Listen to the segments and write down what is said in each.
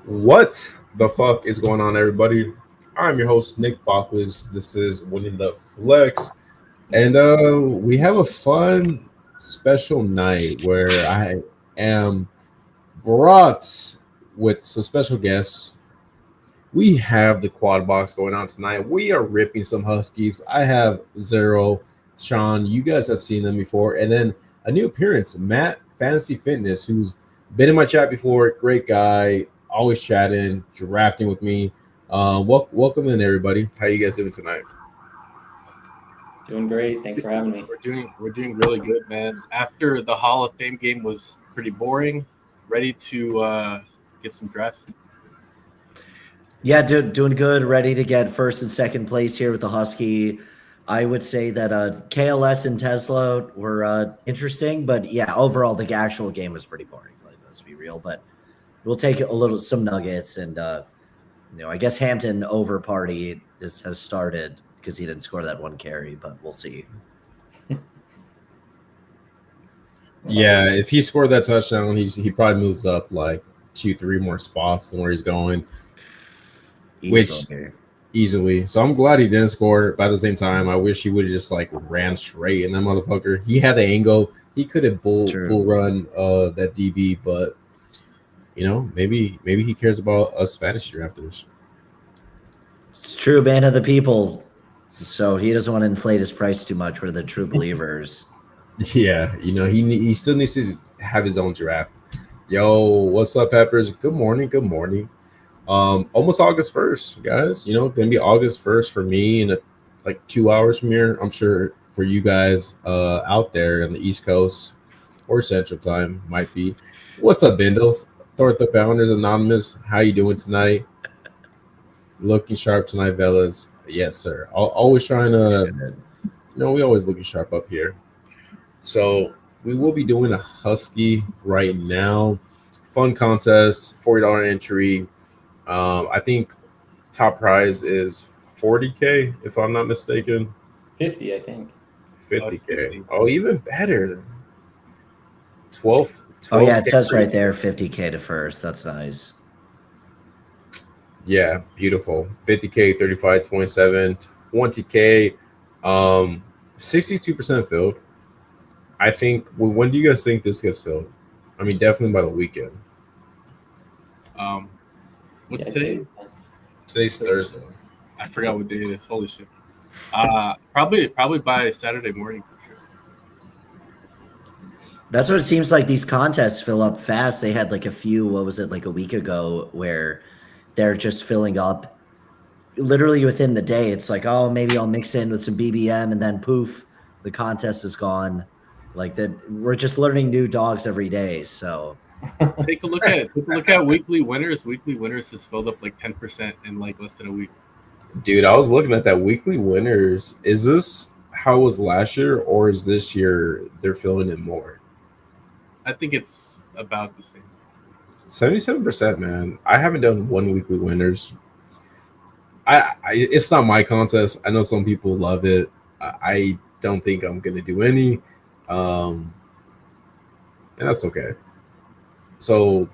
What the fuck is going on, everybody? I'm your host, Nick Bockless. This is Winning the Flex. And we have a fun, special night where I am brought with some special guests. We have the quad box going on tonight. We are ripping some Huskies. I have Zero, Sean. You guys have seen them before. And then a new appearance, Matt Fantasy Fitness, who's been in my chat before. Great guy, always chatting, drafting with me. Welcome in, everybody. How you guys doing tonight? Doing great. Thanks for having me. We're doing really good, man. After the Hall of Fame game was pretty boring, ready to get some drafts. Yeah, doing good. Ready to get first and second place here with the Husky. I would say that KLS and Tesla were interesting, but yeah, overall the actual game was pretty boring. Let's be real, but we'll take some nuggets and I guess Hampton over party has started because he didn't score that one carry, but we'll see. Yeah, if he scored that touchdown, he probably moves up like 2-3 more spots than where he's going. Easily. So I'm glad he didn't score. But at the same time, I wish he would have just like ran straight in that motherfucker. He had the angle. He could have bull run that DB, but maybe he cares about us fantasy drafters. It's true, man of the people. So he doesn't want to inflate his price too much for the true believers. Yeah, he still needs to have his own draft. Yo, what's up, Peppers? Good morning. Almost August 1st, guys. Gonna be August 1st for me in like 2 hours from here. I'm sure for you guys out there on the East Coast or Central Time might be. What's up, Bindles? Thortha Bounders Anonymous. How you doing tonight? Looking sharp tonight, fellas. Yes, sir. Always trying to, we always looking sharp up here. So we will be doing a Husky right now. Fun contest, $40 entry. I think top prize is $40K, if I'm not mistaken. 50, I think. 50K. Oh, even better. 12. Oh yeah, it says right there 50K to first. That's nice. Yeah, beautiful. 50K, 35, 27, 20K, 62% filled. I think. When do you guys think this gets filled? I mean, definitely by the weekend. What's today? Today's Thursday. I forgot what day it is. Holy shit. Probably by Saturday morning for sure. That's what it seems like. These contests fill up fast. They had like a few, what was it, like a week ago, where they're just filling up literally within the day. It's like, oh, maybe I'll mix in with some BBM, and then poof, the contest is gone. Like that, we're just learning new dogs every day. So take a look at weekly winners. Weekly winners has filled up like 10% in like less than a week. Dude, I was looking at that weekly winners. Is this how it was last year, or is this year they're filling it more? I think it's about the same. 77%, man. I haven't done one weekly winners. It's not my contest. I know some people love it. I don't think I'm gonna do any, and that's okay. So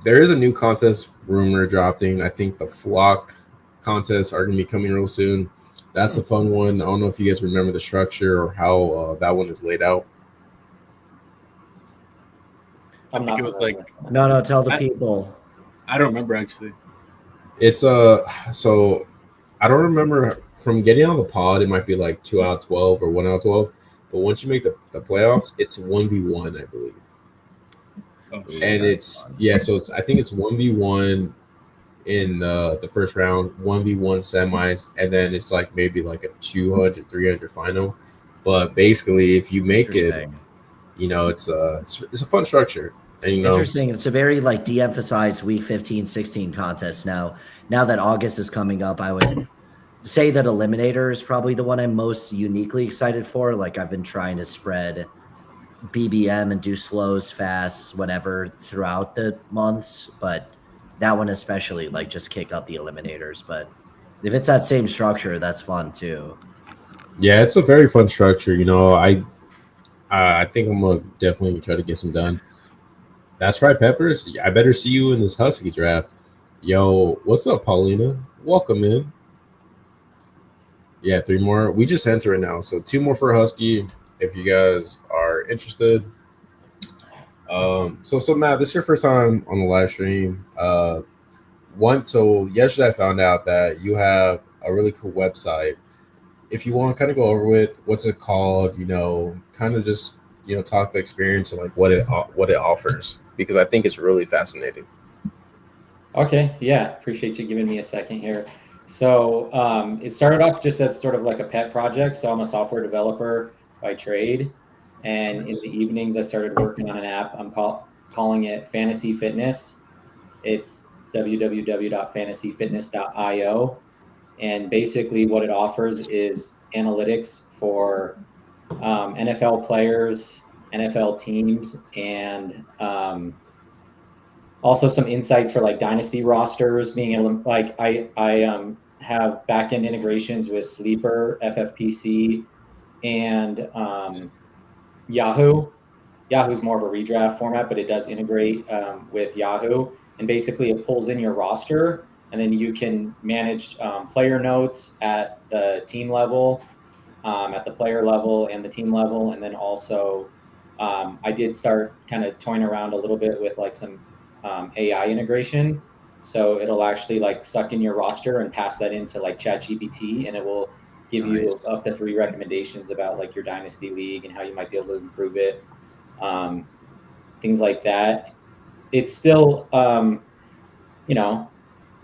there is a new contest rumor dropping. I think the flock contests are gonna be coming real soon. That's a fun one. I don't know if you guys remember the structure or how that one is laid out. I think it was like no. Tell the people. I don't remember actually. It's so I don't remember from getting on the pod. It might be like 2 out of 12 or 1 out of 12. But once you make the playoffs, it's 1v1, I believe. Oh, and it's so I think it's 1v1 in the first round, 1v1 semis, and then it's like maybe like a 200, 300 final. But basically, if you make it, it's a fun structure. And interesting. It's a very like de-emphasized week 15, 16 contest now. Now that August is coming up, I would say that Eliminator is probably the one I'm most uniquely excited for. Like I've been trying to spread BBM and do slows, fasts, whatever throughout the months, but that one especially, like just kick up the Eliminators. But if it's that same structure, that's fun too. Yeah, it's a very fun structure. I think I'm gonna definitely try to get some done. That's right, Peppers. I better see you in this Husky draft. Yo, what's up, Paulina? Welcome in. Yeah, 3 more. We just entered it now, so 2 more for Husky. If you guys are interested. So Matt, this is your first time on the live stream. So yesterday I found out that you have a really cool website. If you want to kind of go over it, what's it called? Kind of just talk the experience and like what it offers, because I think it's really fascinating. Okay, yeah, appreciate you giving me a second here. So it started off just as sort of like a pet project. So I'm a software developer by trade, and in the evenings I started working on an app. I'm calling it Fantasy Fitness. It's www.fantasyfitness.io, and basically what it offers is analytics for NFL players, NFL teams, and also some insights for like dynasty rosters, being able to like I have backend integrations with Sleeper, FFPC, and Yahoo. Yahoo's more of a redraft format, but it does integrate with Yahoo. And basically, it pulls in your roster, and then you can manage player notes at the team level, at the player level, and the team level. And then also, I did start kind of toying around a little bit with like some AI integration. So it'll actually like suck in your roster and pass that into like ChatGPT, and it will give you up to 3 recommendations about like your dynasty league and how you might be able to improve it. Things like that. It's still,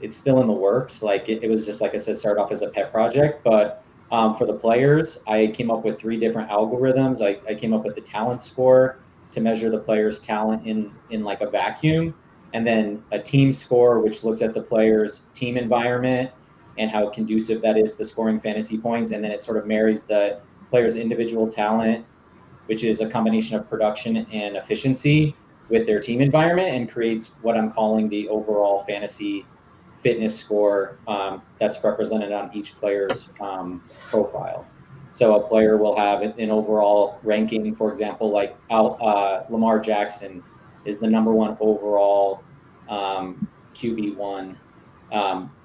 it's still in the works. Like it was just, like I said, started off as a pet project, but for the players, I came up with 3 different algorithms. I came up with the talent score to measure the player's talent in like a vacuum, and then a team score, which looks at the player's team environment and how conducive that is to scoring fantasy points. And then it sort of marries the player's individual talent, which is a combination of production and efficiency, with their team environment, and creates what I'm calling the overall fantasy fitness score that's represented on each player's profile. So a player will have an overall ranking, for example, like Lamar Jackson is the #1 overall QB1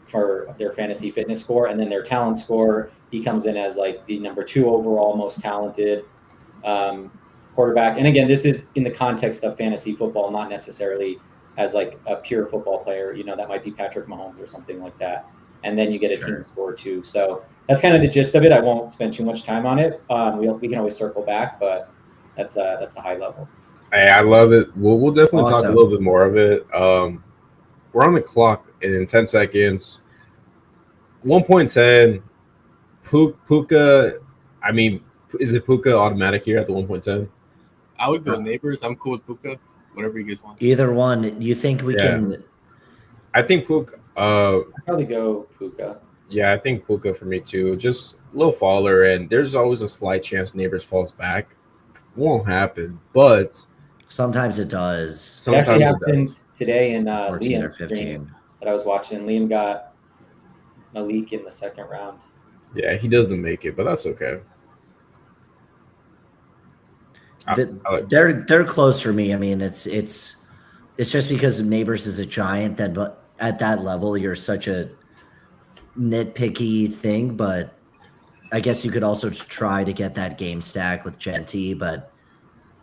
for their fantasy fitness score. And then their talent score, he comes in as like the #2 overall most talented quarterback. And again, this is in the context of fantasy football, not necessarily as like a pure football player. That might be Patrick Mahomes or something like that. And then you get a team score too. So that's kind of the gist of it. I won't spend too much time on it. We can always circle back, but that's the high level. Hey, I love it. We'll definitely talk a little bit more of it. We're on the clock in 10 seconds. 1.10. Puka. I mean, is it Puka automatic here at the 1.10? I would go neighbors. I'm cool with Puka. Whatever you guys want. Either one. You think we can? I think Puka. I'd probably go Puka. Yeah, I think Puka for me too. Just a little faller, and there's always a slight chance neighbors falls back. Won't happen, but sometimes it does. Sometimes it actually happened today in 14 or Liam's 15 stream that I was watching. Liam got Malik in the 2nd round. Yeah, he doesn't make it, but that's okay. They're close for me. I mean, it's just because Neighbors is a giant that, but at that level, you're such a nitpicky thing. But I guess you could also try to get that game stack with Genty, but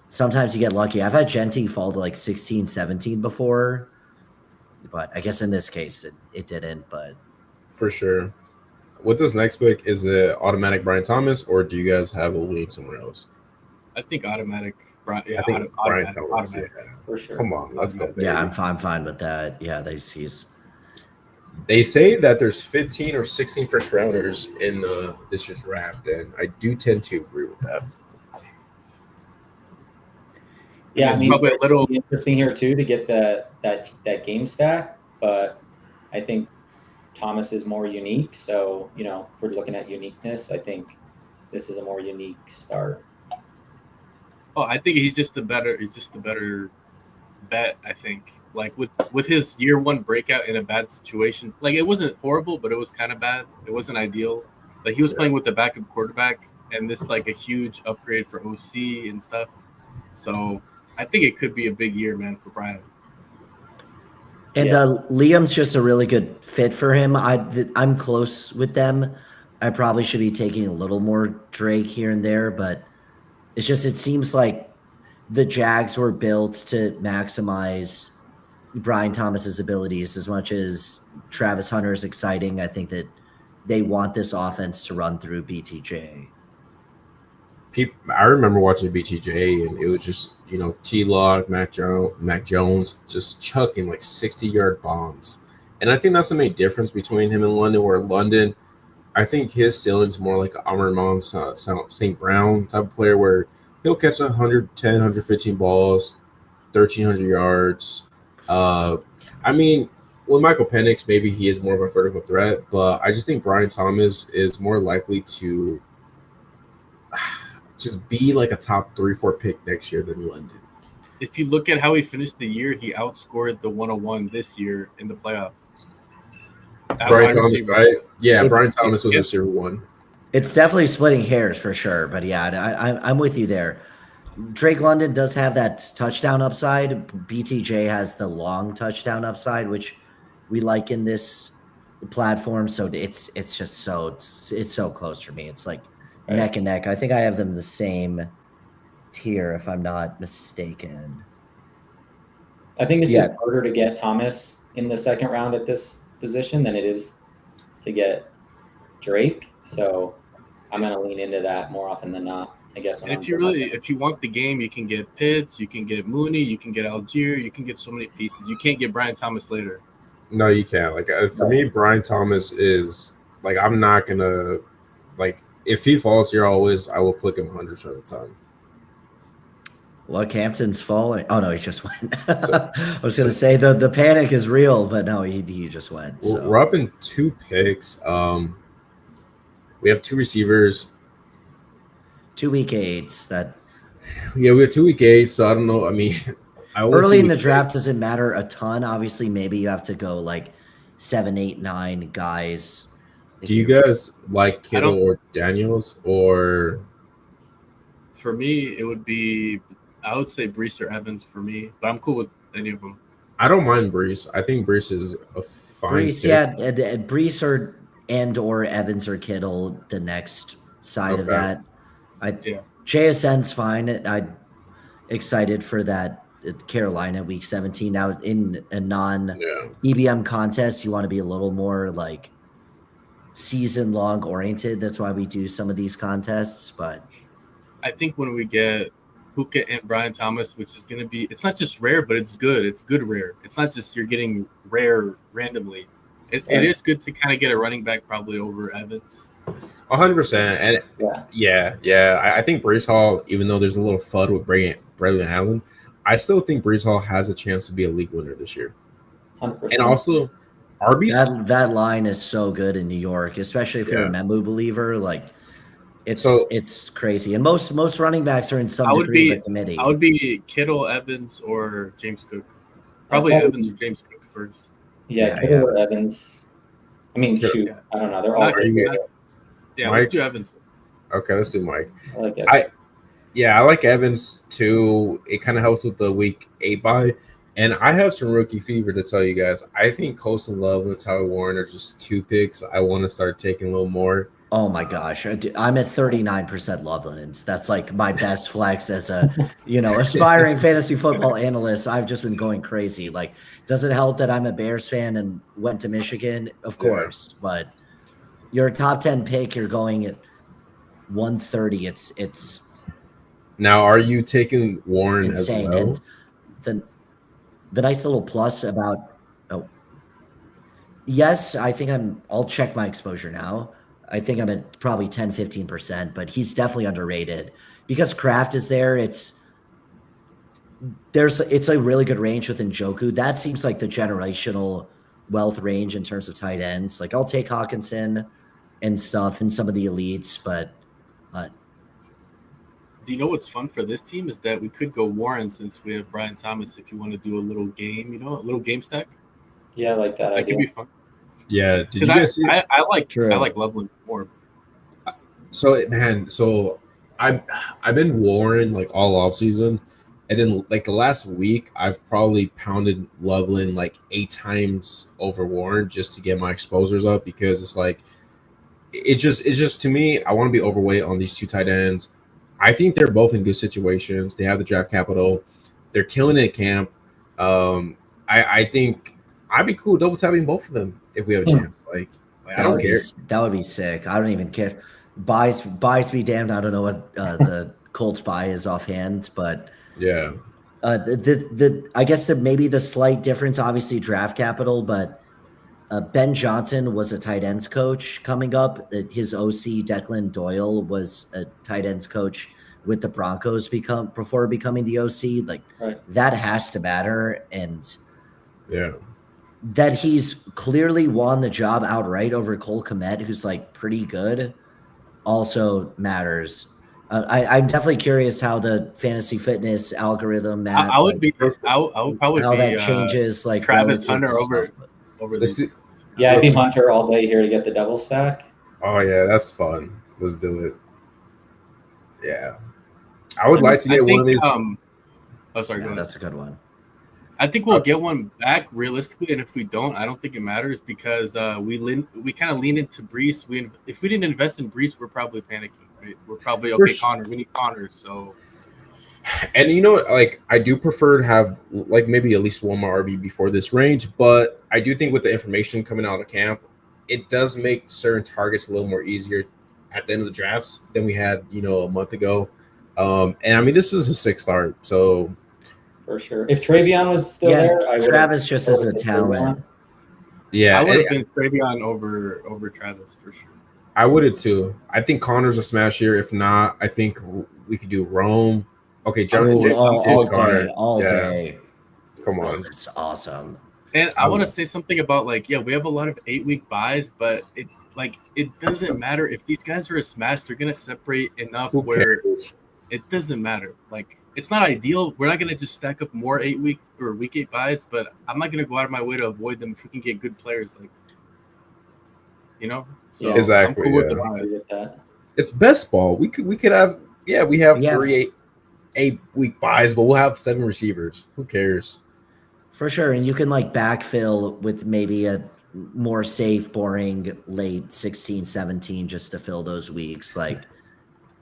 sometimes you get lucky. I've had Genty fall to like 16, 17 before, but I guess in this case it didn't. But for sure, with this next pick, is it automatic Brian Thomas, or do you guys have a lead somewhere else? I think automatic. Yeah, I think Brian Thomas. Yeah. For sure. Come on, let's go. Baby. Yeah, I'm fine with that. Yeah, they say that there's 15 or 16 first rounders in this year's draft, and I do tend to agree with that. Yeah, it's probably a little interesting here too to get that game stack, but I think Thomas is more unique. So if we're looking at uniqueness, I think this is a more unique start. Oh, I think he's just a better bet. I think like with his year 1 breakout in a bad situation, like it wasn't horrible, but it was kind of bad. It wasn't ideal. Like he was playing with the backup quarterback, and this like a huge upgrade for OC and stuff. So I think it could be a big year, man, for Brian. And Liam's just a really good fit for him. I'm close with them. I probably should be taking a little more Drake here and there, but it seems like the Jags were built to maximize Brian Thomas's abilities as much as Travis Hunter is exciting. I think that they want this offense to run through BTJ. I remember watching BTJ, and it was just T-Lock, Mac Jones just chucking like 60-yard bombs, and I think that's the main difference between him and London. Where London, I think his ceiling's more like an Amon St. Brown type of player, where he'll catch 110, 115 balls, 1,300 yards. I mean, with Michael Penix, maybe he is more of a vertical threat, but I just think Brian Thomas is more likely to just be like a top 3-4 pick next year than London. If you look at how he finished the year, he outscored the 101 this year in the playoffs. Brian Thomas, right? Yeah, Brian Thomas was receiver 1. It's definitely splitting hairs for sure, but yeah, I'm with you there. Drake London does have that touchdown upside. BTJ has the long touchdown upside, which we like in this platform. So it's just so close for me. It's like neck and neck. I think I have them the same tier, if I'm not mistaken. I think it's just harder to get Thomas in the second round at this position than it is to get Drake. So I'm going to lean into that more often than not, I guess. And if you want the game, you can get Pitts, you can get Mooney, you can get Algier, you can get so many pieces. You can't get Brian Thomas later. No, you can't. Like for me, Brian Thomas is like, I'm not going to like, if he falls here always, I will click him 100% of the time. Look, Hampton's falling. Oh no, he just went. I was going to say the panic is real, but no, he just went. So. We're up in 2 picks. We have 2 receivers. 2 week 8s. We have 2 week 8s. So I don't know. I mean, early in the draft doesn't matter a ton. Obviously, maybe you have to go like 7, 8, 9 guys. Do you guys like Kittle or Daniels or? For me, it would be. I would say Brees or Evans for me, but I'm cool with any of them. I don't mind Brees. I think Brees is a fine pick. Yeah, and Brees or Evans or Kittle, the next side of that. JSN's fine. I'm excited for that Carolina week 17. Now in a non-EBM contest, you want to be a little more like season-long oriented. That's why we do some of these contests. But I think when we get Puka and Brian Thomas, which is going to be, it's not just rare, but it's good. It's good rare. It's not just you're getting rare randomly. It is good to kind of get a running back probably over Evans. 100%. And I think Brees Hall, even though there's a little FUD with Braylon Allen, I still think Brees Hall has a chance to be a league winner this year. 100%. And also, Arby's. That line is so good in New York, especially if you're a Memu believer. Like, it's crazy. And most running backs are in some degree of a committee. I would be Kittle, Evans, or James Cook. Probably Evans or James Cook first. Yeah, Kittle or Evans. I mean, shoot. I don't know. They're all good. Yeah, let's do Evans. Okay, let's do Mike. I like Evans. I like Evans too. It kind of helps with the week 8 bye. And I have some rookie fever to tell you guys. I think Colson Love and Tyler Warren are just 2 picks I want to start taking a little more. Oh my gosh, I'm at 39% Loveland. That's like my best flex as a, aspiring fantasy football analyst. I've just been going crazy. Like, does it help that I'm a Bears fan and went to Michigan? Of course, but you're a top 10 pick. You're going at 130. It's now. Are you taking Warren insane. as well? And the nice little plus about yes, I think I'll check my exposure now. I think I'm at probably 10, 15%, but he's definitely underrated because Kraft is there. It's a really good range with Njoku. That seems like the generational wealth range in terms of tight ends. Like, I'll take Hawkinson and stuff and some of the elites, but do you know what's fun for this team is that we could go Warren since we have Brian Thomas. If you want to do a little game, a little game stack. Yeah, I like that. That could be fun. Yeah, did you guys see? I like Loveland more. So I've been Warren like all off season, And then like the last week, I've probably pounded Loveland like 8 times over Warren just to get my exposures up because it's like it's just to me, I want to be overweight on these two tight ends. I think they're both in good situations. They have the draft capital. They're killing it at camp. I think I'd be cool double tapping both of them if we have a chance. Like I don't care. That would be sick. I don't even care. Buys be damned. I don't know what the Colts buy is offhand, but Yeah. I guess that maybe the slight difference, obviously draft capital, but Ben Johnson was a tight ends coach coming up. His OC Declan Doyle was a tight ends coach with the Broncos before becoming the OC. Like that has to matter, and Yeah. that he's clearly won the job outright over Cole Kmet, who's like pretty good, also matters. I'm definitely curious how the fantasy fitness algorithm, Matt, I would probably how be that changes like Travis relative Hunter to over Let's these. see. Yeah, I'd be Hunter all day here to get the double stack. Oh yeah, that's fun. Let's do it. Yeah. I would like to get one of these. Oh, sorry. Go ahead. That's a good one. I think we'll get one back realistically, and if we don't, I don't think it matters because we kind of lean into Brees. If we didn't invest in Brees, we're probably panicking, right? We're probably okay. Connor, we need Connor. So, and you know, like I do prefer to have like maybe at least one more RB before this range, but I do think with the information coming out of camp, it does make certain targets a little more easier at the end of the drafts than we had, a month ago. And I mean, this is a 6-star, so. For sure. If Travion was still there, Travis just as a talent. Yeah, I would have been Travion over Travis for sure. I would have too. I think Connor's a smash here. If not, I think we could do Rome. Okay, Jonathan all day. Come on, that's awesome. And I want to say something about we have a lot of 8-week buys, but it doesn't matter if these guys are a smash. They're gonna separate enough where it doesn't matter. Like. It's not ideal. We're not going to just stack up more 8-week or week 8 buys, but I'm not going to go out of my way to avoid them if we can get good players. So exactly. I'm cool with the buys. It's best ball. We could have we have 3 8-week buys, but we'll have 7 receivers. Who cares? For sure, and you can backfill with maybe a more safe, boring late 16, 17 just to fill those weeks.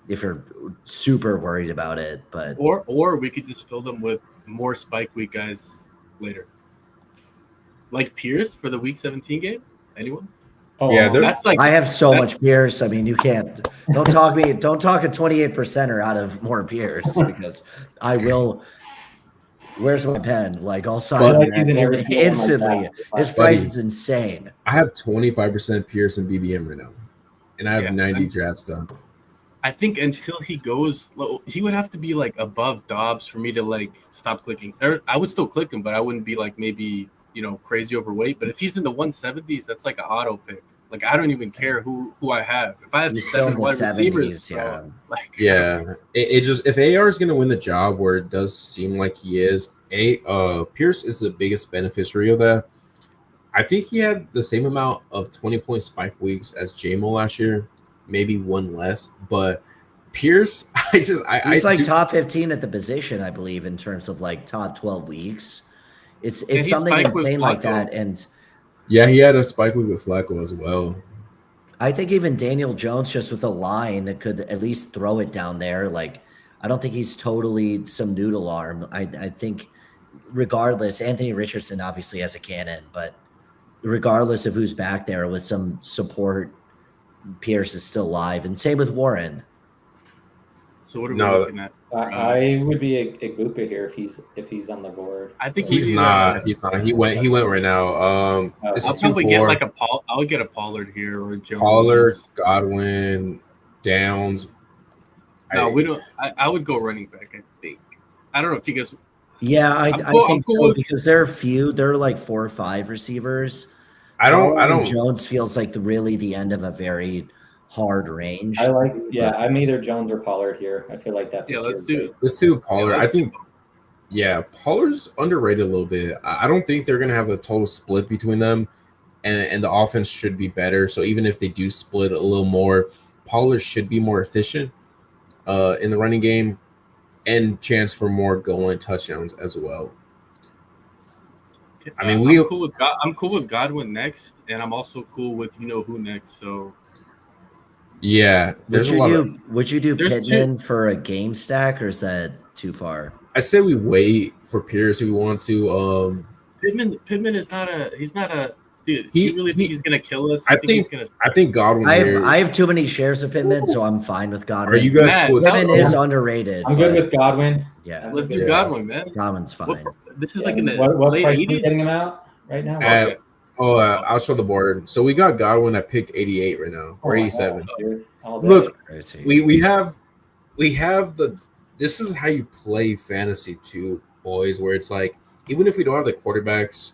If you're super worried about it, but or we could just fill them with more spike week guys later, like Pierce for the week 17 game. Anyone? Oh yeah, that's I have so much Pierce. I mean, you can't. Don't talk a 28%er out of more Pierce because I will. Where's my pen? I'll sign that instantly. His price is insane. I have 25% Pierce and BBM right now, and I have 90 drafts done. I think until he goes, he would have to be above Dobbs for me to stop clicking. I would still click him, but I wouldn't be maybe crazy overweight. But if he's in the 170s, that's like an auto pick. I don't even care who I have. If I have 7 wide receivers, it just if AR is gonna win the job where it does seem like he is, Pierce is the biggest beneficiary of that. I think he had the same amount of 20-point spike weeks as JMO last year. Maybe one less, but Pierce, he's top 15 at the position, I believe, in terms of top 12 weeks. It's something insane like that, and he had a spike week with Flacco as well. I think even Daniel Jones, just with a line, could at least throw it down there. I don't think he's totally some noodle arm. I think, regardless, Anthony Richardson obviously has a cannon, but regardless of who's back there with some support. Pierce is still live, and same with Warren. So what are we looking at? I would be a Gupa here if he's on the board. I think he's not. He's not. He went right now. I'll probably get I would get a Pollard here or a Jones. Pollard, Godwin, Downs. No, we don't. I would go running back. I think. I don't know if you guys. Yeah, I think so, because there are few. There are 4 or 5 receivers. I don't. Jones feels like the end of a very hard range. I'm either Jones or Pollard here. I feel like that's let's do Pollard. I think Pollard's underrated a little bit. I don't think they're gonna have a total split between them, and the offense should be better. So even if they do split a little more, Pollard should be more efficient in the running game. and chance for more goal and touchdowns as well. I mean, I'm cool with Godwin next, and I'm also cool with who next. So yeah, there's a lot of. Would you do There's Pittman for a game stack, or is that too far? I say we wait for Pierce if we want to. Pittman is not a. He's not a. Dude, you really think he's gonna kill us? I think Godwin. I have too many shares of Pittman, so I'm fine with Godwin. Are you guys cool? Pittman is underrated. I'm good with Godwin. Yeah, let's do Godwin, man. Godwin's fine. This is like in the what late price 80s. Getting him out right now. I'll show the board. So we got Godwin at pick 88 right now, or 87. God, Look, we have the. This is how you play fantasy too, boys. Where it's like, even if we don't have the quarterbacks,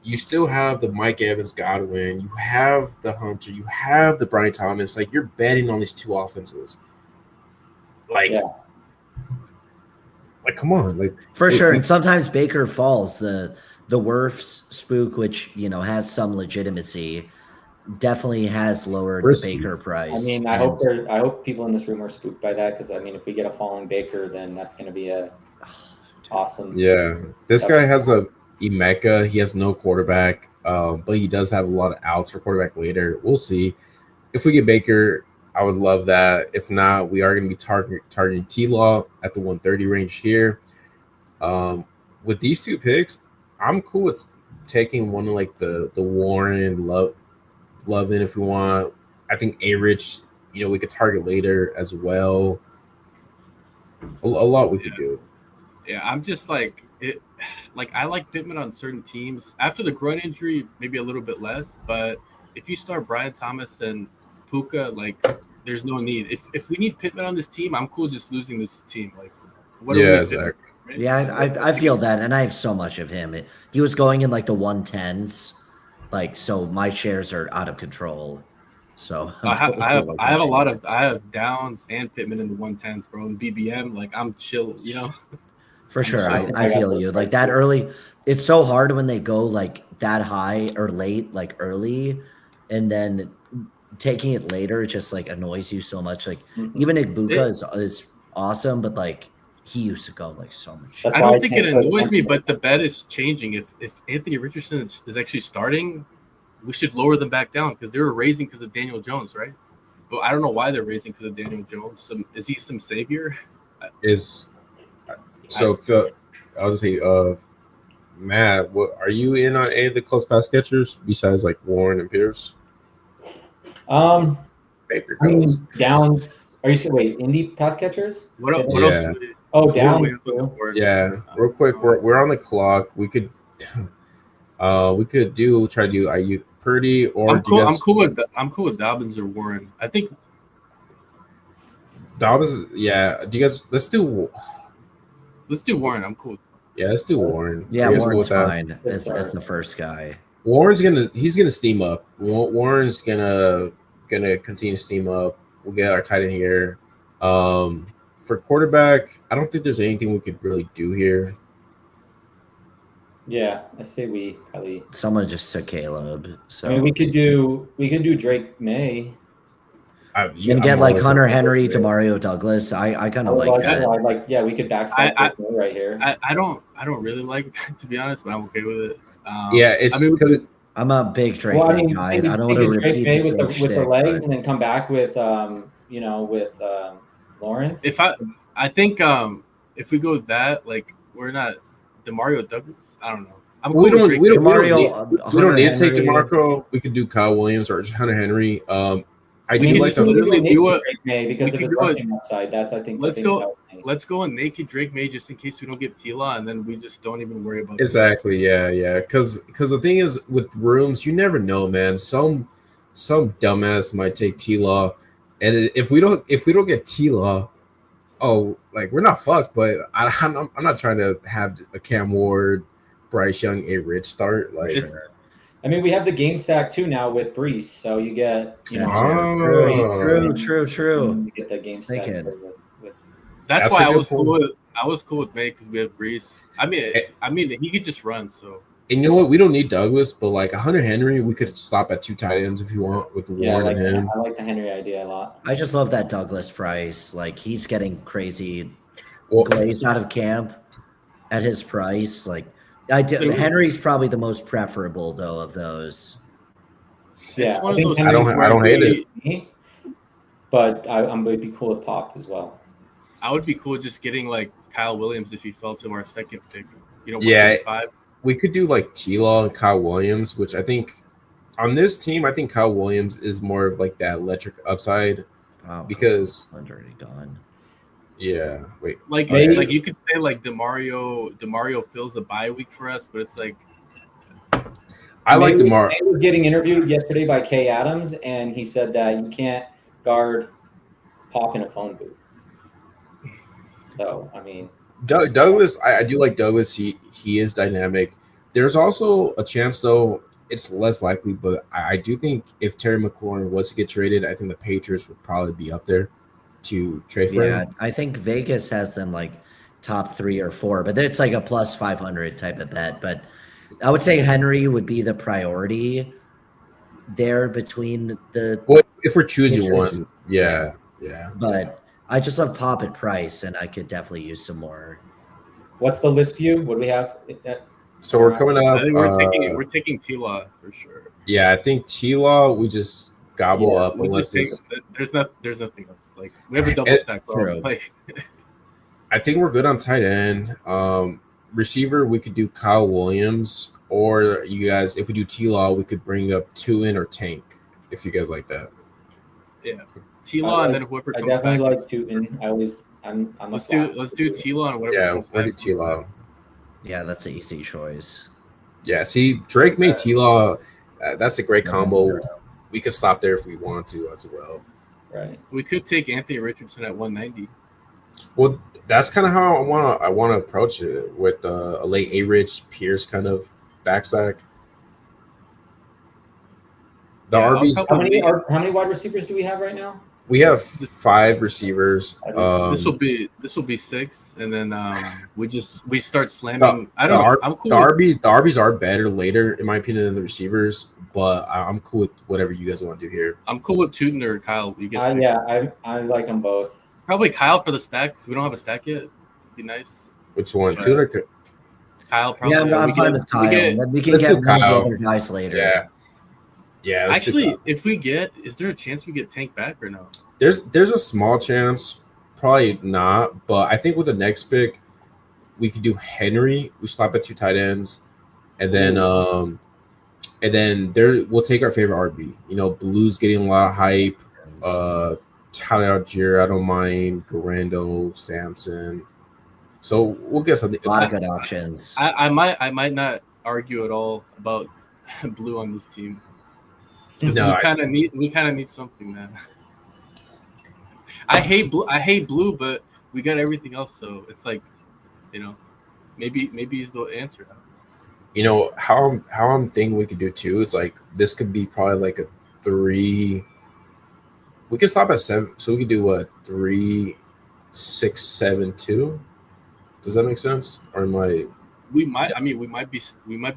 you still have the Mike Evans, Godwin. You have the Hunter. You have the Brian Thomas. Like, you're betting on these two offenses. Like, come on, like for sure. And sometimes Baker falls. The Wirfs spook, which has some legitimacy, definitely has lowered the Baker price. I mean, I hope people in this room are spooked by that, because I mean, if we get a falling Baker, then that's going to be a awesome. Yeah, this guy has a Emeka. He has no quarterback, but he does have a lot of outs for quarterback later. We'll see. If we get Baker, I would love that. If not, we are going to be targeting T-Law at the 130 range here. With these two picks, I'm cool with taking one of like the Warren Lovin if we want. I think A-Rich, we could target later as well. A lot we could do. Yeah, I'm just like it. Like, I like Pittman on certain teams. After the groin injury, maybe a little bit less. But if you start Brian Thomas and Puka, like, there's no need. If we need Pittman on this team, I'm cool just losing this team. Like, what yeah, exactly. Right? Yeah, I feel that, and I have so much of him. He was going in like the 110s, like, so my shares are out of control. So I have a lot of Downs and Pittman in the 110s, bro. And BBM, like, I'm chill, For sure, I feel you. Like, that early, it's so hard when they go like that high or late, like early, and then taking it later just like annoys you so much. Like, even Igbuka is awesome, but like, he used to go like so much. I don't think it annoys me, but the bet is changing. If Anthony Richardson is actually starting, we should lower them back down, because they were raising because of Daniel Jones, right? But I don't know why they're raising because of Daniel Jones. Is he some savior? Phil, I was say, Matt, what are you in on any of the close pass catchers besides like Warren and Pierce? Baker goes. Downs. Are you saying indie pass catchers? What else? Oh, Downs. Yeah, real quick, we're on the clock. We could try to do Ayuk Purdy, or I'm cool with Dobbins or Warren. I think Dobbins. Yeah, do you guys? Let's do Warren. I'm cool. Yeah, let's do Warren. Yeah, Warren's fine as the first guy. Warren's gonna steam up. Warren's gonna continue to steam up. We'll get our tight end here. For quarterback, I don't think there's anything we could really do here. Yeah, I say we probably. Someone just took Caleb. So I mean, we could do Drake May. And get like Hunter Henry to Mario Douglas. I kind of like that. We could backstop right here. I don't really like that, to be honest, but I'm okay with it. It's because I'm a big Drake May guy. I don't want to repeat the same with the legs, and then come back with Lawrence. I think if we go with that, like, we're not DeMario Douglas. I don't know. We don't need to take DeMarco. We could do Kyle Williams or Hunter Henry. I do like Drake May because of his rushing upside. That's, I think. Let's go on naked Drake May just in case we don't get Tila, and then we just don't even worry about exactly. Yeah. Because the thing is, with rooms, you never know, man. Some dumbass might take Tila, and if we don't get Tila, like, we're not fucked. But I'm not trying to have a Cam Ward, Bryce Young, A-Rich start. Like, I mean, we have the game stack too now with Brees, so you get true. You get the game stack. That's why I was cool with May, because we have Brees. I mean, he could just run. So, and you know what? We don't need Douglas, but like a Hunter Henry, we could stop at two tight ends if you want with the Warren and him. I like the Henry idea a lot. I just love that Douglas price. Like, he's getting crazy. Well, Glaze out of camp at his price. Like Henry's probably the most preferable though of those. It's one of those I things where don't hate it. Me, but I'm going to be cool with Pop as well. I would be cool just getting like Kyle Williams if he fell to our second pick. You know, Yeah, 135. we could do like T-Law and Kyle Williams, which I think on this team, I think Kyle Williams is more of like that electric upside because already done. Yeah, wait. Like you could say like DeMario fills a bye week for us, but it's like I like DeMar. He was getting interviewed yesterday by Kay Adams, and he said that you can't guard Pop in a phone booth. So I mean, Douglas, I do like Douglas. He is dynamic. There's also a chance, though. It's less likely, but I do think if Terry McLaurin was to get traded, I think the Patriots would probably be up there to trade for him. I think Vegas has them like top 3 or 4, but it's like a plus 500 type of bet. But I would say Henry would be the priority there between the. Well, if we're choosing Patriots. one, yeah. But I just love Pop at price, and I could definitely use some more. What's the list view? What do we have? So we're coming up. I think we're taking T-Law for sure. Yeah, I think T-Law we just gobble up unless there's nothing else. Like we have a double stack, bro. Like I think we're good on tight end. Receiver, we could do Kyle Williams, or you guys, if we do T-Law, we could bring up Tuen or Tank, if you guys like that. Yeah, T-Law, and then whoever comes back. I definitely like Tuen. Let's do T-Law and whatever. Yeah, comes we'll back. do T-Law. Yeah, that's an easy choice. Yeah, see, Drake made T-Law. That's a great combo. We could stop there if we want to as well. Right. We could take Anthony Richardson at 190. Well, that's kind of how I want to approach it with a late A-Rich Pierce kind of backstack. The RBs. How many wide receivers do we have right now? We have 5 receivers. This will be 6, and then we start slamming. I'm cool. The RBs are better later, in my opinion, than the receivers. But I'm cool with whatever you guys want to do here. I'm cool with Tuten or Kyle. You guys I like them both. Probably Kyle for the stack, because we don't have a stack yet. Be nice. Which one? Tuten or Kyle? Probably. Yeah, I'm fine with Kyle. We can get one of the other guys later. Yeah. Actually, if we is there a chance we get Tank back or no? There's a small chance, probably not. But I think with the next pick, we could do Henry. We stop at 2 tight ends, and then we'll take our favorite RB. You know, Blue's getting a lot of hype. Tyler Algier, I don't mind. Garando, Sampson. So we'll get something. A lot of good options. I might not argue at all about Blue on this team. No, we kind of need something, man. I hate Blue, but we got everything else, so it's like, you know, maybe he's the answer. You know how I'm thinking we could do too. It's like this could be probably like a 3. We could stop at 7, so we could do what 3, 6, 7, 2. Does that make sense? Or am I? We might be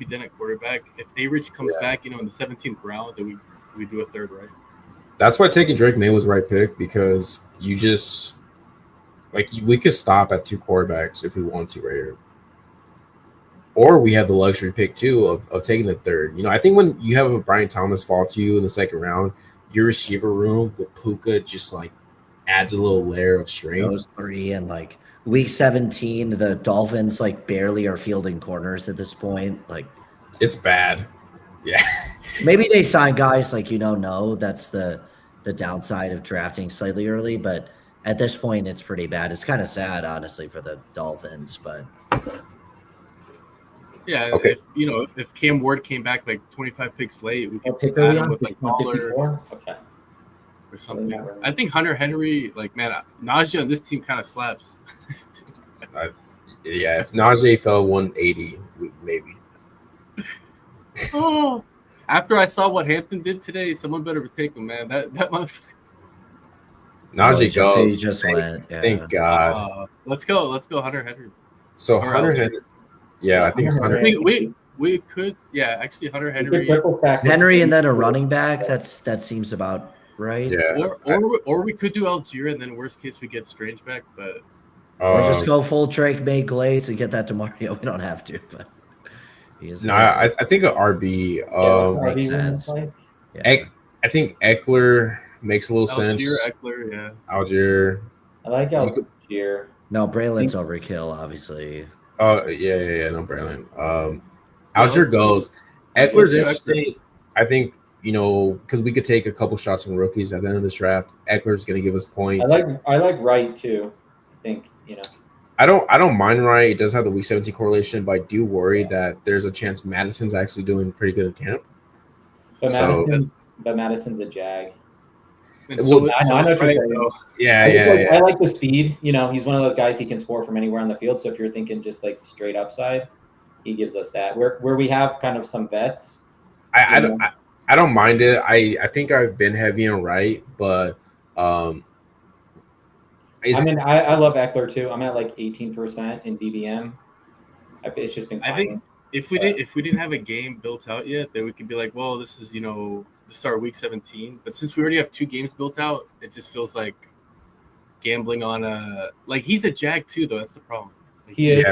done at quarterback. If A-Rich comes back, you know, in the 17th round, then we do a 3rd, right? That's why taking Drake May was the right pick, because you just we could stop at 2 quarterbacks if we want to right here. Or we have the luxury pick too of taking the 3rd. You know, I think when you have a Brian Thomas fall to you in the 2nd round, your receiver room with Puka just like adds a little layer of strength. Those 3 and like week 17, the Dolphins like barely are fielding corners at this point. Like it's bad. Yeah. Maybe they sign guys like no. That's the downside of drafting slightly early, but at this point it's pretty bad. It's kind of sad, honestly, for the Dolphins, but yeah. Okay. If Cam Ward came back like 25 picks late, we could add him with like Waller or something. I think Hunter Henry, like, man, Najee on this team kind of slaps. Yeah, if Najee fell 180, maybe. Oh, after I saw what Hampton did today, someone better take him, man. That motherfucker. Najee goes. He just went. Yeah. Thank God. Let's go, Hunter Henry. So Hunter Henry. Yeah, I think Hunter. We could. Yeah, actually, Hunter Henry. Henry and then a running back. That seems about right. Yeah. Or we could do Algier, and then worst case we get Strange back, but Or just go full Drake May Glaze and get that to Mario. We don't have to, but he is No, there. I think an RB. Makes RB win sense. like? Yeah. I think Eckler makes a little Algier, sense. Eckler, yeah. Algier. I like You could- Algier. No, Braylon's overkill, obviously. Oh yeah. No, Braylon. Yeah, Algier let's do- goes. let's Eckler's do interesting. I think because we could take a couple shots on rookies at the end of this draft. Eckler's going to give us points. I like Wright too. I think I don't mind Wright. It does have the week 17 correlation, but I do worry that there's a chance Madison's actually doing pretty good in camp. But So- Madison's a jag. And Well, I know what you're Wright, saying. though. I like the speed. He's one of those guys he can score from anywhere on the field. So if you're thinking just like straight upside, he gives us that. Where we have kind of some vets. I don't mind it. I think I've been heavy on Wright, but I love Eckler too. I'm at like 18% in BBM. It's just been. I think if we didn't have a game built out yet, then we could be like, well, this is the start of week 17. But since we already have 2 games built out, it just feels like gambling on he's a jag too, though. That's the problem. He is.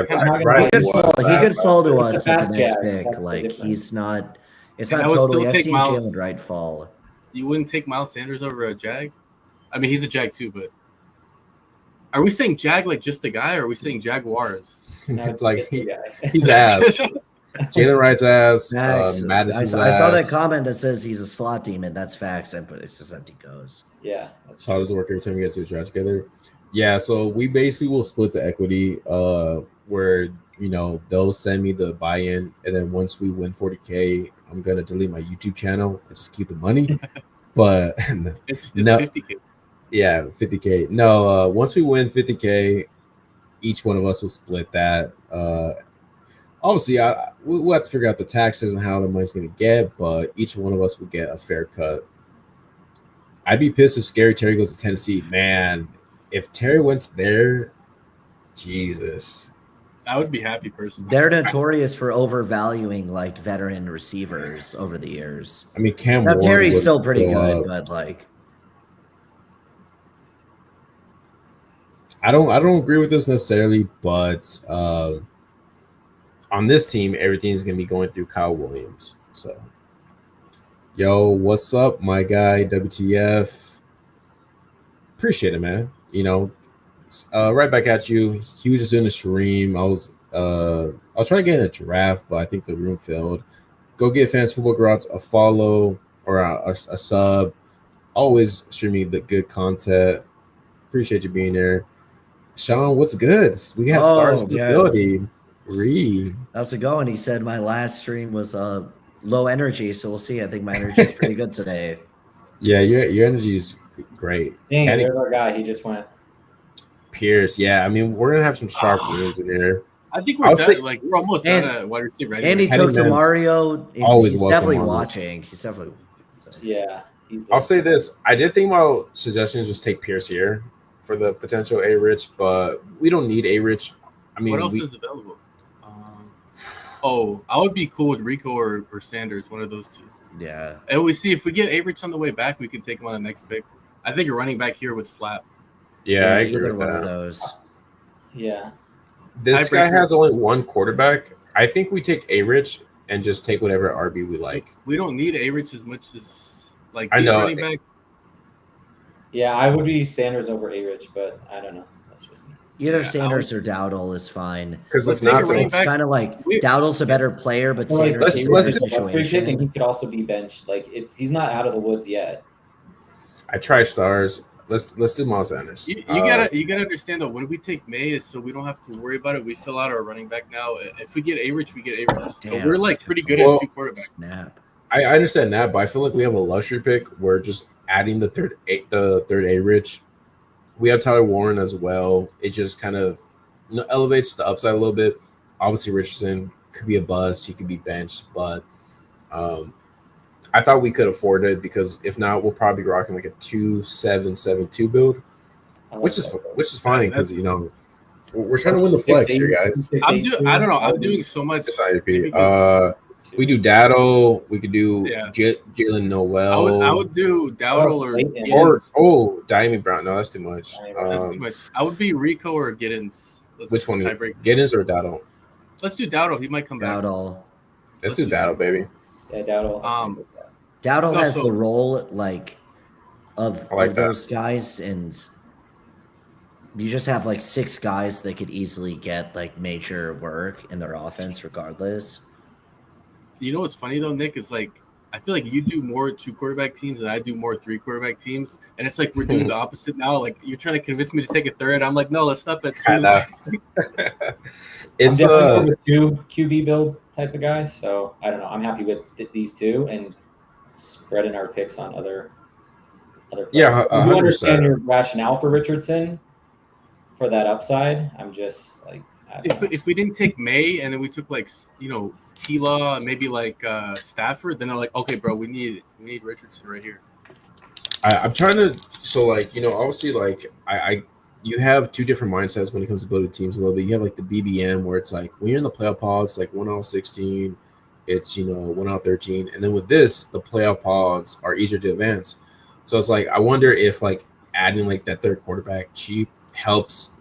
Right. He could fall to us It's a at fast the next jag. pick. That's the Like difference. he's not. It's And not I would totally. still I've take seen Miles. Jalen Wright fall. You wouldn't take Miles Sanders over a jag? I mean, he's a jag too, but are we saying jag like just a guy, or are we saying Jaguars? like he's ass. Jalen Wright's ass. Facts. Madison's I saw that ass. comment that says he's a slot demon. That's facts. But it's just empty goes. Yeah. So how does it work every time you guys do a draft together? Yeah, so we basically will split the equity where they'll send me the buy-in, and then once we win 40K, I'm gonna delete my YouTube channel and just keep the money. But It's no, 50K. yeah, 50K. No, once we win 50K, each one of us will split that. Obviously, we'll have to figure out the taxes and how the money's gonna get, but each one of us will get a fair cut. I'd be pissed if Scary Terry goes to Tennessee. Man, if Terry went there, Jesus. I would be happy personally. They're notorious for overvaluing like veteran receivers over the years. I mean, Cam Now Warren Terry's would still pretty go good, up. but like I don't agree with this necessarily, but on this team, everything's gonna be going through Kyle Williams. So, yo, what's up, my guy? WTF? Appreciate it, man. Right back at you. He was just in the stream. I was trying to get in a draft, but I think the room filled. Go get Fans Football Garage a follow or a sub. Always streaming the good content. Appreciate you being there. Sean, what's good? We have stars stability. how's it going? He said my last stream was low energy, so we'll see. I think my energy is pretty good today. Yeah, your energy is great. Dang, there's our guy. He just went. Pierce, yeah. I mean, we're gonna have some sharp names in here. I think we're done. We're almost done at wide receiver. Anyway. And he Kenny took to Mann's Mario. always He's welcome definitely on this. watching. He's definitely. Yeah. I'll say this: I did think about suggestions just take Pierce here for the potential A-Rich, but we don't need A-Rich. I mean, what else is available? I would be cool with Rico or Sanders, one of those two. Yeah. And we see if we get A-Rich on the way back, we can take him on the next pick. I think a running back here would slap. Yeah, I agree either with one of that. those. Yeah. This guy has only one quarterback. I think we take A-Rich and just take whatever RB we like. We don't need A-Rich as much as I know. running back. Yeah, I would be Sanders over A-Rich, but I don't know. That's just me. Either Sanders or Dowdle is fine. Because Let's it's take not a running It's back. kind of like Dowdle's a better player, but Well, like, Sanders is let's a do different free pick, and situation. he could also be benched. Like he's not out of the woods yet. I try stars. Let's do Miles Sanders. You gotta understand though. When we take May, is so we don't have to worry about it. We fill out our running back now. If we get A-Rich, we get A-Rich. Damn. We're like pretty good Well, at 2 quarterbacks. Snap. I understand that, but I feel like we have a luxury pick. We're just adding the third A-Rich. We have Tyler Warren as well. It just kind of elevates the upside a little bit. Obviously, Richardson could be a bust. He could be benched, but I thought we could afford it because if not, we'll probably be rocking like a 2-7-7-2 build, I like which that. is fine because we're trying to win the flex here, guys. I don't know. I'm doing so much. It's IDP. We do Dowdle. We could do Yeah. Jalen I Noel. would do Dowdle or Clayton. Giddens. Diamond Brown. No, that's too much. That's too much. I would be Rico or Giddens. Which one? Tiebreak. Giddens or Dowdle? Let's do Dowdle. He might come back. Dowdle. Let's do Dowdle, baby. Yeah, Dowdle. Dowdle No, has so- the role like of I like those guys, and you just have like 6 guys that could easily get like major work in their offense, regardless. You know what's funny though, Nick, is like I feel like you do more 2 quarterback teams and I do more 3 quarterback teams, and it's like we're doing the opposite now. Like you're trying to convince me to take a third. I'm like, no, let's stop at 2. I know. It's I'm definitely more of a 2 QB build type of guy, so I don't know. I'm happy with these 2 and spreading our picks on other players. Yeah, I do understand 100%. your rationale for Richardson for that upside. I'm just like, I don't know. If we didn't take May and then we took like T-Law, maybe like Stafford, then I'm like, okay, bro, we need Richardson right here. I'm trying to. So like obviously like I you have 2 different mindsets when it comes to building teams a little bit. You have like the BBM where it's like when you're in the playoff pods, like 1 out of 16, it's 1 out of 13, and then with this, the playoff pods are easier to advance. So it's like I wonder if like adding like that third quarterback cheap helps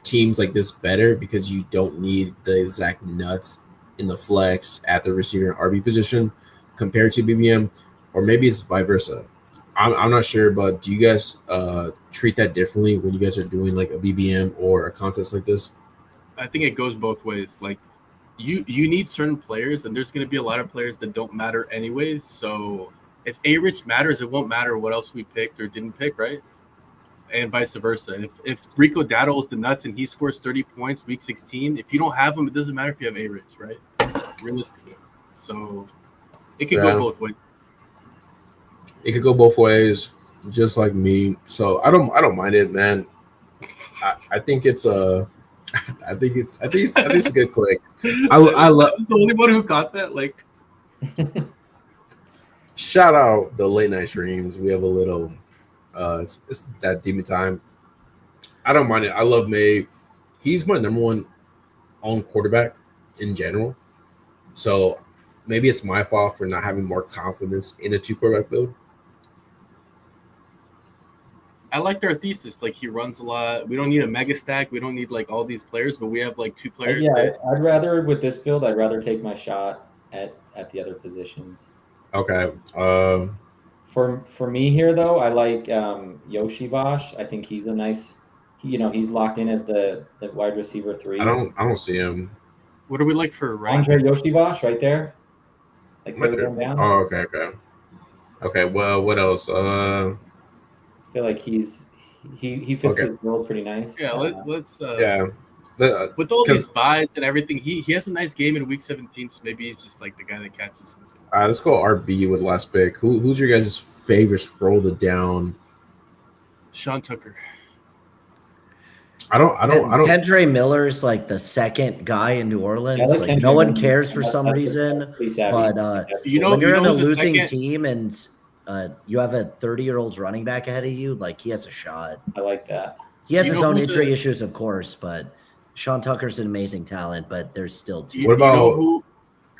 teams like this better because you don't need the exact nuts in the flex at the receiver and RB position compared to BBM, or maybe it's vice versa. I'm not sure, but do you guys treat that differently when you guys are doing like a BBM or a contest like this? I think it goes both ways. Like you need certain players, and there's going to be a lot of players that don't matter anyways. So if A-Rich matters, it won't matter what else we picked or didn't pick, right? And vice versa. If Rico Dowdle is the nuts and he scores 30 points week 16, if you don't have him, it doesn't matter if you have A-Rich, right? Realistically. So it can go both ways. It could go both ways, just like me. So I don't mind it, man. I think it's a good click. I love the only one who got that. Like, shout out the late night streams. We have a little. It's that demon time. I don't mind it. I love May. He's my number 1 on quarterback in general. So maybe it's my fault for not having more confidence in a 2 quarterback build. I like their thesis. Like he runs a lot. We don't need a mega stack. We don't need like all these players, but we have like 2 players. Yeah, I'd rather with this build. I'd rather take my shot at the other positions. Okay. For me here though, I like Yoshi Bosch. I think he's a nice. He's locked in as the wide receiver 3. I don't see him. What do we like for Andre Yoshi Bosch right there? Like Much third one down. Oh, okay. Well, what else? I feel like he fits his role pretty nice. Yeah, let's with all these buys and everything, he has a nice game in week 17, so maybe he's just like the guy that catches something. Let's go RB with last pick. Who's your guys' favorite scroll to down? Sean Tucker. I don't. Kendre Miller's like the 2nd guy in New Orleans. Like no one cares for some reason, but when you're in a losing team and you have a 30-year-old running back ahead of you, like he has a shot. I like that. He has his own injury issues, of course, but Sean Tucker's an amazing talent. But there's still 2. What about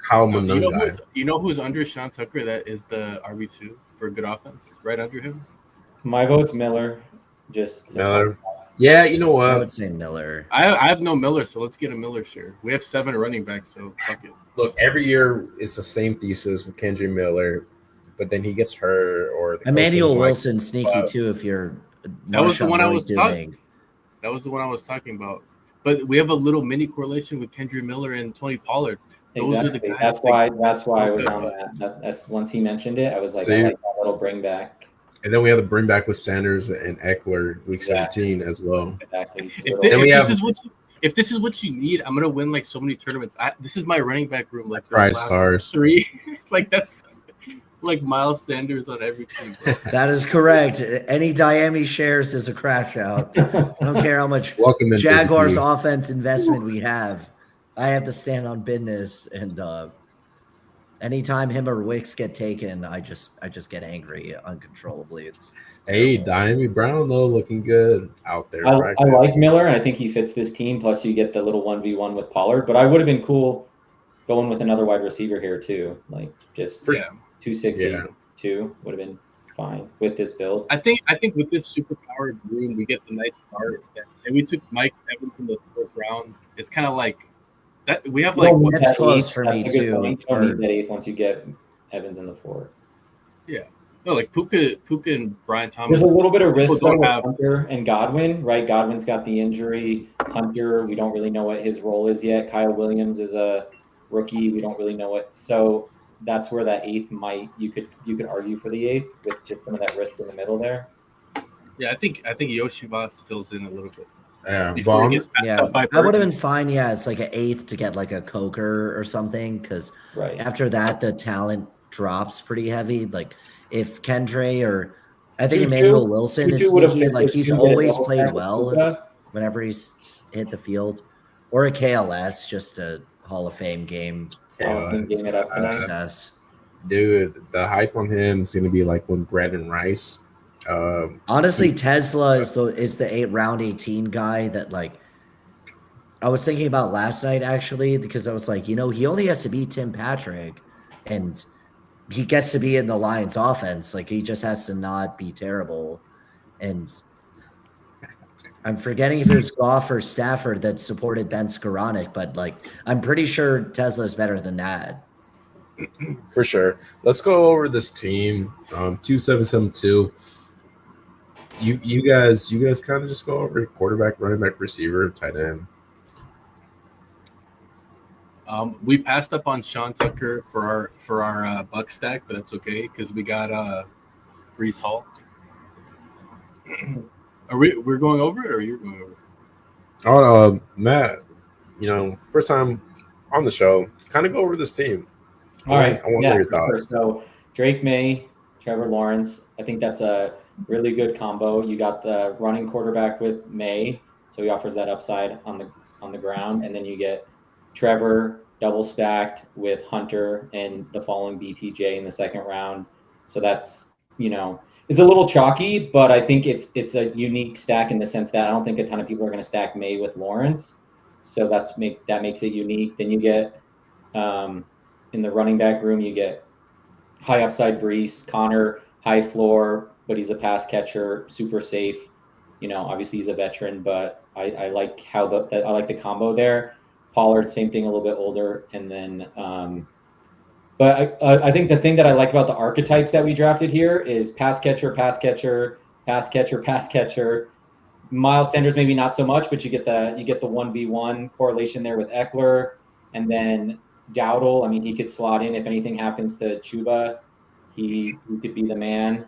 Kyle Monunga? You know who's under Sean Tucker that is the RB2 for a good offense? Right under him. My vote's Miller. Miller. Yeah, you know what? I would say Miller. I have no Miller, so let's get a Miller share. We have 7 running backs, so fuck it. Look, every year it's the same thesis with Kendre Miller, but then he gets hurt or Emmanuel Wilson sneaky too. If you're that was the one I was talking. That was the one I was talking about. But we have a little mini correlation with Kendre Miller and Tony Pollard. Those are the guys. That's why I was on that. That's once he mentioned it, I was like, I like that little bring back. And then we have the bring back with Sanders and Eckler week 17 as well. Exactly. If this is what you need, I'm gonna win like so many tournaments. This is my running back room, like Five stars. 3. Like that's like Miles Sanders on every team. Bro. That is correct. Any Miami shares is a crash out. I don't care how much Jaguars offense investment we have. I have to stand on business, and anytime him or Wicks get taken, I just get angry uncontrollably. It's hey, Diamond Brown though, looking good out there. I like Miller, and I think he fits this team. Plus, you get the little 1v1 with Pollard. But I would have been cool going with another wide receiver here too. Like just For- 262 would have been fine with this build. I think with this superpowered room, we get the nice start, and we took Mike Evans in the 4th round. It's kind of like that. We have You like don't need That's that close eighth. for That's me, a good too, point. You don't or- need that eighth once you get Evans in the 4th. no, like Puka and Brian Thomas. There's a little bit of risk people though don't with have- Hunter and Godwin, right? Godwin's got the injury. Hunter, we don't really know what his role is yet. Kyle Williams is a rookie. We don't really know what. So that's where that eighth you could argue for the eighth with just some of that risk in the middle there. Yeah, I think Yoshibas fills in a little bit Yeah, before he Vaughn, gets passed Yeah, up by I would have Burton. been fine. Yeah, it's like an eighth to get like a Coker or something, because Right. after that the talent drops pretty heavy. Like if Kendre or I think Tutu- Emmanuel Wilson is Tutu would have sneaky. fit Like this he's too, get a always double played stack with well Puka. whenever he's hit the field, or a KLS, just a Hall of Fame game Game it up tonight. success. dude, the hype on him is going to be like when Brandon Rice. Honestly, Tesla is the round 18 guy that like I was thinking about last night actually, because I was like, he only has to beat Tim Patrick and he gets to be in the Lions offense. Like he just has to not be terrible. And I'm forgetting if it was Goff or Stafford that supported Ben Skoranek, but like I'm pretty sure Tesla's better than that. For sure. Let's go over this team. 2772. You guys kind of just go over quarterback, running back, receiver, tight end. We passed up on Sean Tucker for our buck stack, but that's okay because we got Brees Hall. We're going over it, or you're going over it? Oh, Matt, first time on the show, kind of go over this team. All right. I want to hear your thoughts. So Drake May, Trevor Lawrence. I think that's a really good combo. You got the running quarterback with May, so he offers that upside on the ground, and then you get Trevor double stacked with Hunter and the following BTJ in the 2nd round. So that's it's a little chalky, but I think it's a unique stack in the sense that I don't think a ton of people are going to stack May with Lawrence. So that makes it unique. Then you get in the running back room, you get high upside Brees, Connor, high floor, but he's a pass catcher, super safe. Obviously he's a veteran, but I like I like the combo there. Pollard, same thing, a little bit older, and then. But I think the thing that I like about the archetypes that we drafted here is pass catcher, pass catcher, pass catcher, pass catcher. Miles Sanders maybe not so much, but you get the 1v1 correlation there with Eckler, and then Dowdle. I mean, he could slot in if anything happens to Chuba, he could be the man.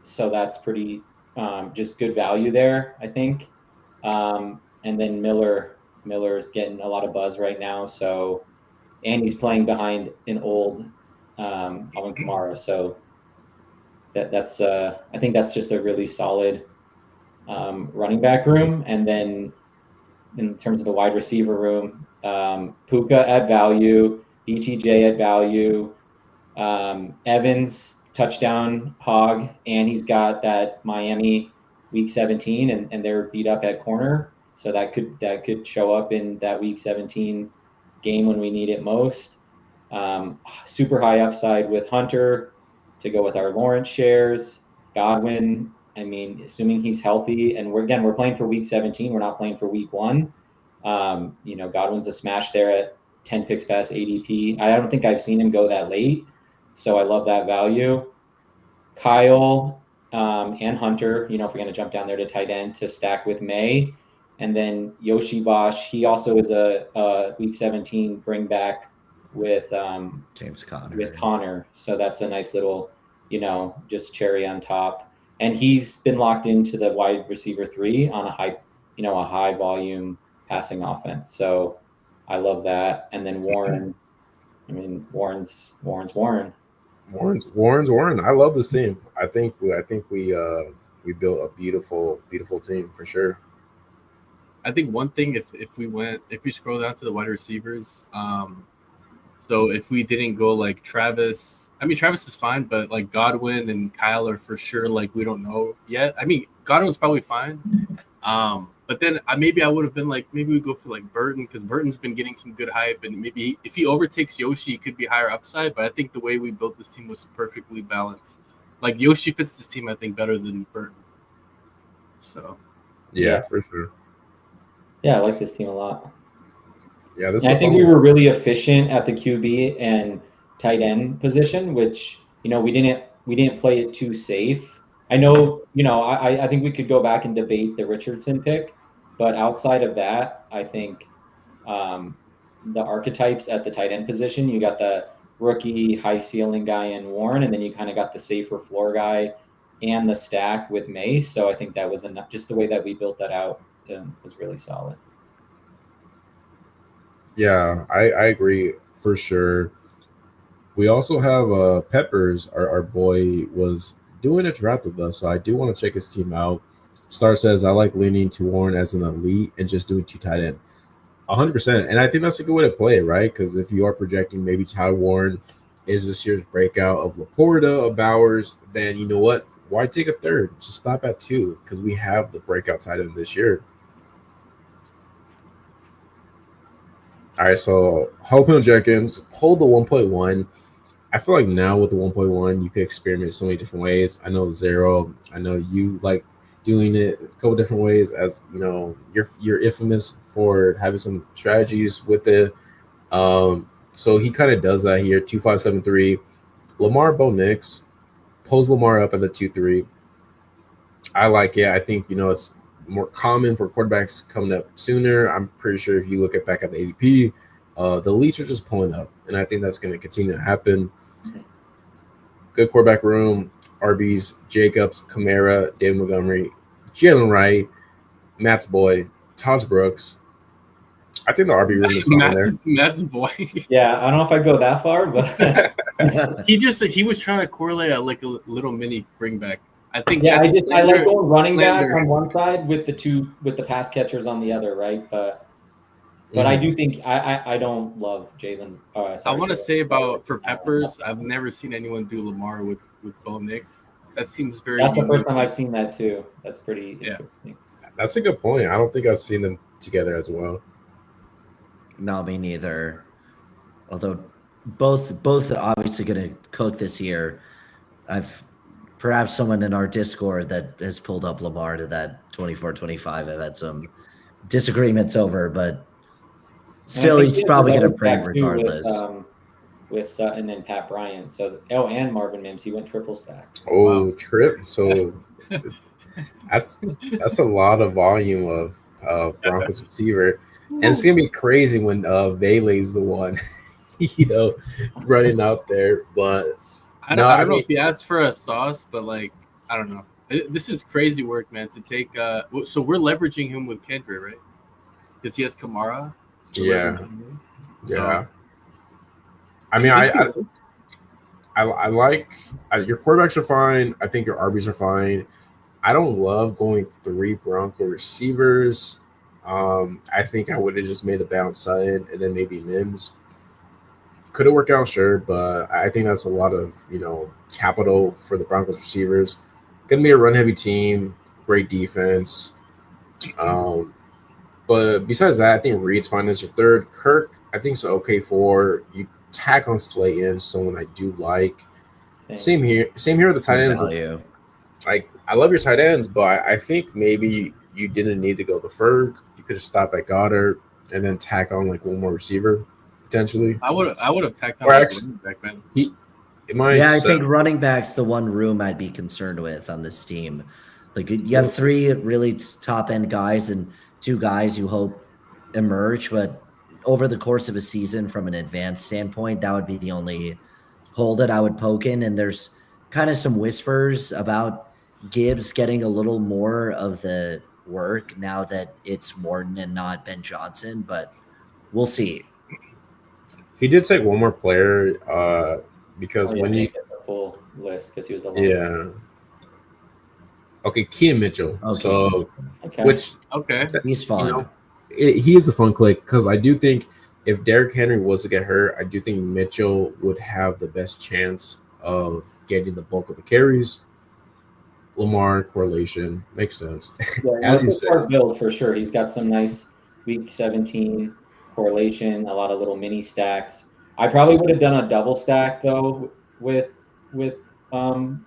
So that's pretty just good value there, I think. And then Miller's getting a lot of buzz right now, so. And he's playing behind an old Alvin Kamara, so that's I think that's just a really solid running back room. And then in terms of the wide receiver room, Puka at value, BTJ at value, Evans touchdown hog, and he's got that Miami week 17, and they're beat up at corner, so that could show up in that week 17 game when we need it most. Super high upside with Hunter to go with our Lawrence shares. Godwin, I mean, assuming he's healthy, and we're playing for week 17. We're not playing for week 1. Godwin's a smash there at 10 picks past ADP. I don't think I've seen him go that late, so I love that value. Kyle and Hunter, if we're going to jump down there to tight end to stack with May. And then Yoshi Bosch, he also is a week 17 bring back with James Conner. With Connor. So that's a nice little, just cherry on top. And he's been locked into the wide receiver 3 on a high volume passing offense. So I love that. And then Warren, Warren's Warren. Warren. I love this team. I think we built a beautiful team for sure. I think one thing, if we scroll down to the wide receivers, so if we didn't go like Travis, Travis is fine, but like Godwin and Kyle are for sure, like we don't know yet. Godwin's probably fine. But then maybe I would have been like, maybe we go for like Burton, because Burton's been getting some good hype, and maybe if he overtakes Yoshi, he could be higher upside. But I think the way we built this team was perfectly balanced. Like Yoshi fits this team, I think, better than Burton. So Yeah, for sure. Yeah, I like this team a lot. Yeah, this. And I think we were really efficient at the QB and tight end position, which we didn't play it too safe. I know, I think we could go back and debate the Richardson pick, but outside of that, I think the archetypes at the tight end position, you got the rookie high ceiling guy in Warren, and then you kind of got the safer floor guy and the stack with Mace. So I think that was enough. Just the way that we built that out was really solid. Yeah, I agree for sure. We also have Peppers, our boy, was doing a draft with us, so I do want to check his team out. Star says, I like leaning to Warren as an elite and just doing 2 tight end. 100%. And I think that's a good way to play it, right? Because if you are projecting maybe Ty Warren is this year's breakout of Laporta, of Bowers, then you know what? Why take a third? Just stop at 2 because we have the breakout tight end this year. All right, so Hope Jenkins pulled the 1.1. I feel like now with the 1.1, you could experiment so many different ways. I know Zero. I know you like doing it a couple different ways. As you know, you're infamous for having some strategies with it. So he kind of does that here. 2.573. Lamar Bo Nix pulls Lamar up at the 2.3. I like it. I think it's more common for quarterbacks coming up sooner. I'm pretty sure if you look back at the ADP, the elites are just pulling up, and I think that's going to continue to happen. Good quarterback room: RBs, Jacobs, Kamara, David Montgomery, Jalen Wright, Matt's boy, Taj Brooks. I think the RB room is fine there. Matt's boy. Yeah, I don't know if I'd go that far, but he was trying to correlate like a little mini bring back. I think I like going running back on one side with the pass catchers on the other, right? But I do think I don't love Jalen. I want to say for Peppers, I've never seen anyone do Lamar with Bo Nix. That seems very. That's the first time I've seen that too. That's pretty interesting. That's a good point. I don't think I've seen them together as well. No, me neither. Although both are obviously going to cook this year. Perhaps someone in our Discord that has pulled up Lamar to that 24-25. I've had some disagreements over, but still, he's probably going to bring regardless. With Sutton and Pat Bryant. So, and Marvin Mims, he went triple stack. Oh, wow. Trip. So that's a lot of volume of Broncos receiver. And it's going to be crazy when Vele's the one, running out there. But I don't know if he asked for a sauce, but like, I don't know. This is crazy work, man, to take. So we're leveraging him with Kendra, right? Because he has Kamara. Yeah. Yeah. I mean, I like your quarterbacks are fine. I think your RBs are fine. I don't love going 3 Bronco receivers. I think I would have just made a bounce Sutton and then maybe Mims. Could it work out? Sure, but I think that's a lot of capital for the Broncos receivers. Going to be a run-heavy team, great defense. But besides that, I think Reed's fine as your 3rd. Kirk, I think, is okay for you. Tack on Slayton, someone I do like. Same here with the tight ends. Like, I love your tight ends, but I think maybe you didn't need to go the Ferg. You could have stopped at Goddard and then tack on like one more receiver potentially. I would have tacked on running back, man. I think running back's the one room I'd be concerned with on this team. Like, you have 3 really top end guys and 2 guys you hope emerge, but over the course of a season, from an advanced standpoint, that would be the only hole that I would poke in. And there's kind of some whispers about Gibbs getting a little more of the work now that it's Morton and not Ben Johnson, but we'll see. He did take one more player because when he get the full list because he was the last one. Okay, Keenan Mitchell. Okay. So he's fun. He is a fun click because I do think if Derrick Henry was to get hurt, I do think Mitchell would have the best chance of getting the bulk of the carries. Lamar correlation makes sense. Yeah, As he it's a smart says, build for sure. He's got some nice week 17 correlation, a lot of little mini stacks. I probably would have done a double stack though with um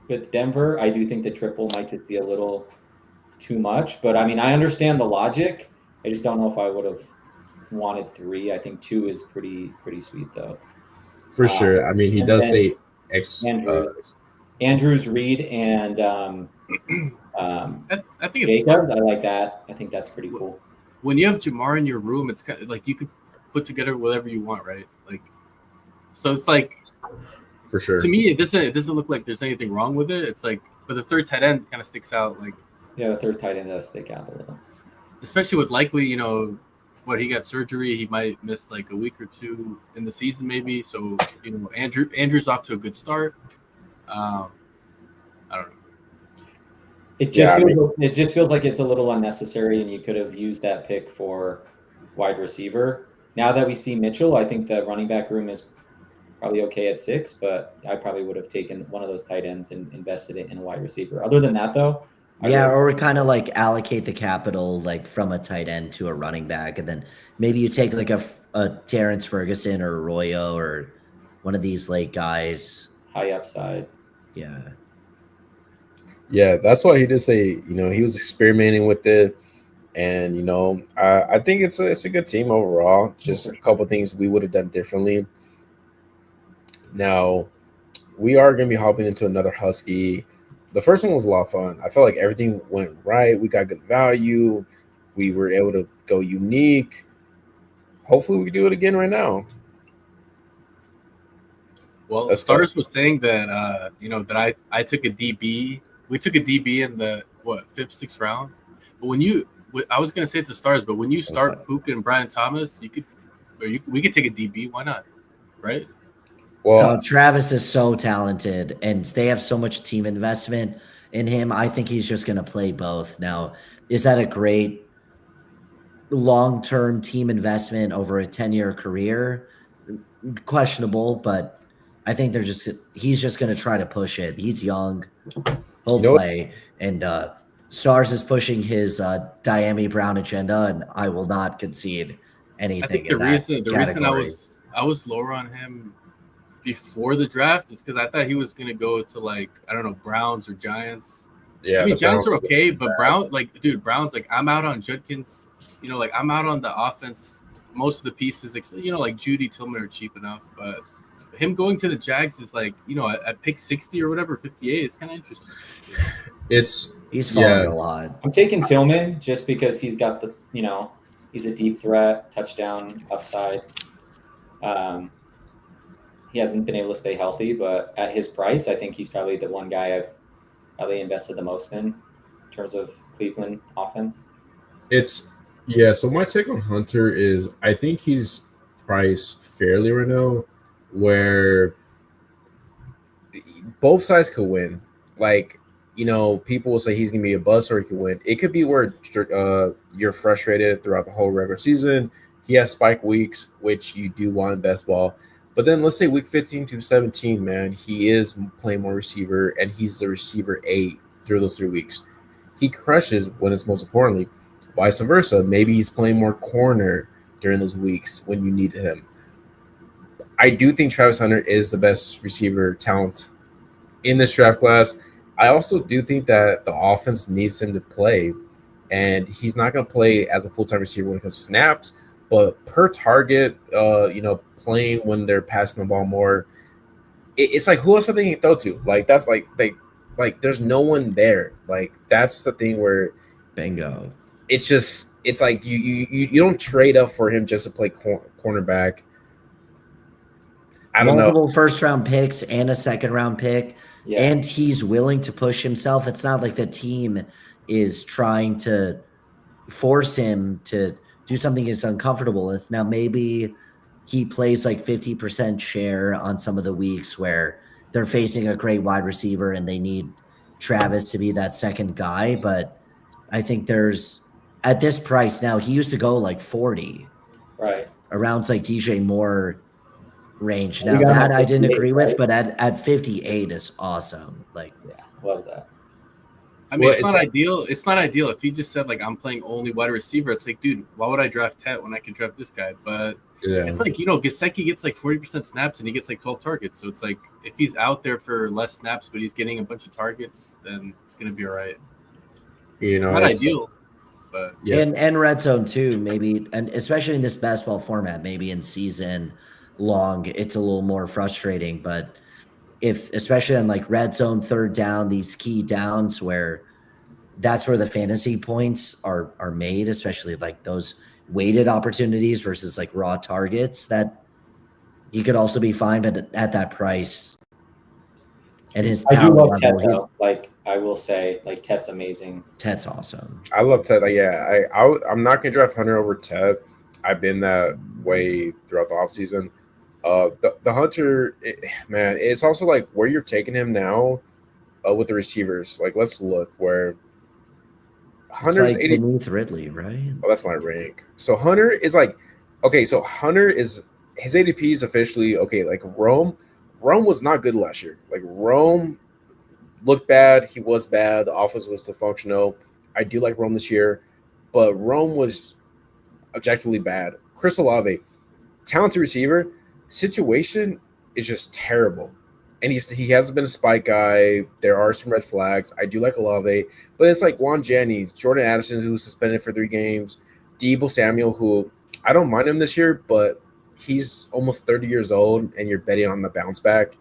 with Denver. I do think the triple might just be a little too much, but I mean I understand the logic. I just don't know if I would have wanted 3. I think 2 is pretty sweet though. for sure. I mean, he And does then say X. Andrews, Reed, and I think it's Jacobs. smart. I like that. I think that's pretty cool. When you have Jamar in your room, it's kind of like you could put together whatever you want, right? Like, so it's like, for sure. to me, it doesn't look like there's anything wrong with it. It's like, but the third tight end kind of sticks out, like. Yeah, the third tight end does stick out a little. Especially with likely, what he got surgery, he might miss like a week or 2 in the season, maybe. So Andrew's off to a good start. I don't know. It just feels like it's a little unnecessary, and you could have used that pick for wide receiver. Now that we see Mitchell, I think the running back room is probably okay at 6, but I probably would have taken one of those tight ends and invested it in a wide receiver. Other than that, though, or we kind of like allocate the capital like from a tight end to a running back, and then maybe you take like a Terrence Ferguson or Arroyo or one of these late guys. High upside. Yeah. Yeah, that's why he did say, he was experimenting with it. And, I think it's a good team overall. Just a couple things we would have done differently. Now, we are going to be hopping into another Husky. The first one was a lot of fun. I felt like everything went right. We got good value. We were able to go unique. Hopefully we do it again right now. Well, Stars was saying that, that I took a DB. We took a DB in the, 5th, 6th round. But I was going to say it to Stars, but when you start Puka and Brian Thomas, we could take a DB. Why not? Right? Well, Travis is so talented, and they have so much team investment in him. I think he's just going to play both. Now, is that a great long-term team investment over a 10-year career? Questionable, but I think he's just going to try to push it. He's young. He'll play. And Stars is pushing his Diami Brown agenda, and I will not concede anything. I think the reason I was lower on him before the draft is because I thought he was going to go to, like, I don't know, Browns or Giants. Yeah, I mean, Giants are okay, but Browns, like, I'm out on Judkins. Like, I'm out on the offense. Most of the pieces, like Judy, Tillman are cheap enough, but him going to the Jags is like, at pick 60 or whatever, 58, it's kind of interesting. He's falling a lot. I'm taking Tillman just because he's got the, he's a deep threat, touchdown upside. He hasn't been able to stay healthy, but at his price, I think he's probably the one guy I've probably invested the most in terms of Cleveland offense. So my take on Hunter is I think he's priced fairly right now, where both sides could win. Like, people will say he's going to be a bust or he could win. It could be where you're frustrated throughout the whole regular season. He has spike weeks, which you do want in best ball. But then let's say week 15 to 17, man, he is playing more receiver, and he's the receiver 8 through those 3 weeks. He crushes when it's most importantly. Vice versa. Maybe he's playing more corner during those weeks when you needed him. I do think Travis Hunter is the best receiver talent in this draft class. I also do think that the offense needs him to play, and he's not going to play as a full-time receiver when it comes to snaps, but per target, playing when they're passing the ball more, it's like, who else are they going to throw to? Like, that's like there's no one there. Like, that's the thing where bingo. It's like you don't trade up for him just to play cornerback. I don't know. Multiple first-round picks and a second-round pick, and he's willing to push himself. It's not like the team is trying to force him to do something he's uncomfortable with. Now, maybe he plays like 50% share on some of the weeks where they're facing a great wide receiver and they need Travis to be that second guy. But I think at this price now, he used to go like 40. Right. Around like DJ Moore range. Now that I didn't agree with, but at 58 is awesome. Like, Love that. I mean, Well, it's not ideal. It's not ideal. If you just said like I'm playing only wide receiver, it's like, dude, why would I draft Tet when I can draft this guy? But yeah. it's like, Gesicki gets like 40% snaps and he gets like 12 targets. So it's like if he's out there for less snaps but he's getting a bunch of targets, then it's gonna be all right. Not ideal, but yeah. And red zone too, maybe, and especially in this basketball format, maybe in season long, it's a little more frustrating. But if especially on like red zone, third down, these key downs where that's where the fantasy points are made, especially like those weighted opportunities versus like raw targets, that he could also be fine, but at that price and his I do talent love Tet level, though. Like I will say, like Tet's amazing. Ted's awesome. I love Ted. I'm not gonna draft Hunter over Ted. I've been that way throughout the offseason. The Hunter, man, it's also like where you're taking him now with the receivers. Like, let's look where Hunter's it's like 80. beneath Ridley, right? Oh, that's my rank. So Hunter is like, okay, so Hunter is his ADP is officially okay. Like Rome was not good last year. Like Rome looked bad. He was bad. The offense was dysfunctional. I do like Rome this year, but Rome was objectively bad. Chris Olave, talented receiver, situation is just terrible. And he hasn't been a spike guy. There are some red flags. I do like Olave, but it's like Juan Jennings, Jordan Addison, who was suspended for 3 games, Deebo Samuel, who I don't mind him this year, but he's almost 30 years old, and you're betting on the bounce back.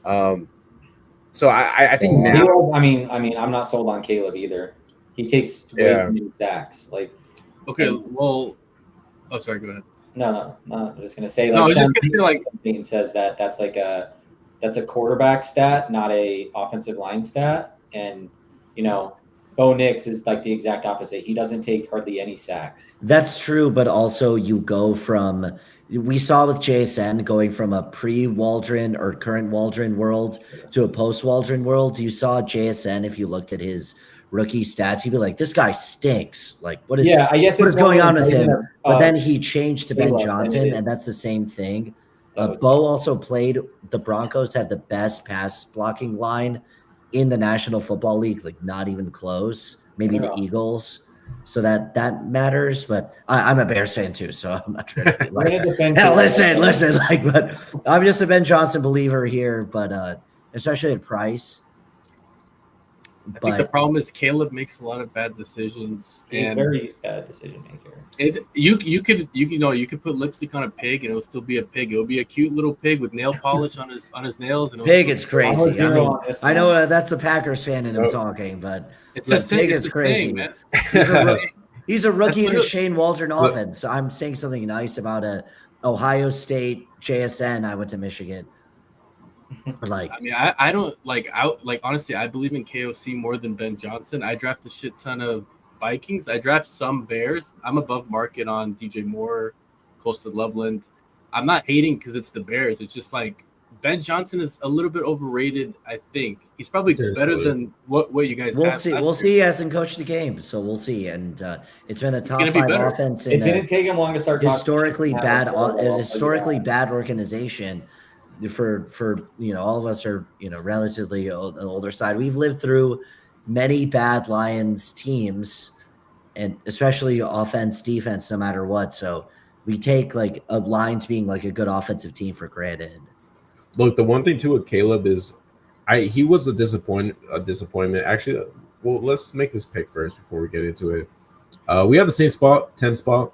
So I think now. Caleb, I mean, I'm not sold on Caleb either. He takes way too many sacks. Like, okay, well, oh, sorry, go ahead. No, I'm just gonna say. Like, no, I was just gonna say, like, Payton says that's a quarterback stat, not a offensive line stat, and Bo Nix is like the exact opposite. He doesn't take hardly any sacks. That's true, but also you go from, we saw with JSN going from a pre-Waldron or current Waldron world to a post-Waldron world. You saw JSN, if you looked at his rookie stats, you'd be like, this guy stinks. Like, what is going on with him? But then he changed to Ben Johnson, and that's the same thing. Bo also played, the Broncos have the best pass blocking line in the National Football League, like not even close. Maybe the Eagles. So that matters, but I'm a Bears fan too, so I'm not trying to be like, listen, like, but I'm just a Ben Johnson believer here, but especially at price. I think the problem is Caleb makes a lot of bad decisions. He's a very bad decision maker. You could put lipstick on a pig and it'll still be a pig. It'll be a cute little pig with nail polish on his nails. And pig is crazy. I mean, I know that's a Packers fan and I'm talking, but it's a pig is crazy, man. He's a rookie in a Shane Waldron offense. I'm saying something nice about a Ohio State JSN. I went to Michigan. Like, I mean, I don't honestly, I believe in KOC more than Ben Johnson. I draft a shit ton of Vikings. I draft some Bears. I'm above market on DJ Moore, Colston Loveland. I'm not hating because it's the Bears. It's just like Ben Johnson is a little bit overrated. I think he's probably better than what you guys have. We'll see. He hasn't coached the game, so we'll see. And it's been a top 5 offense. It didn't take him long to start. Historically bad organization. For all of us are relatively the older side. We've lived through many bad Lions teams, and especially offense, defense, no matter what. So we take like Lions being like a good offensive team for granted. Look, the one thing too with Caleb is, he was a disappointment. Actually, well, let's make this pick first before we get into it. We have the same spot, 10 spot.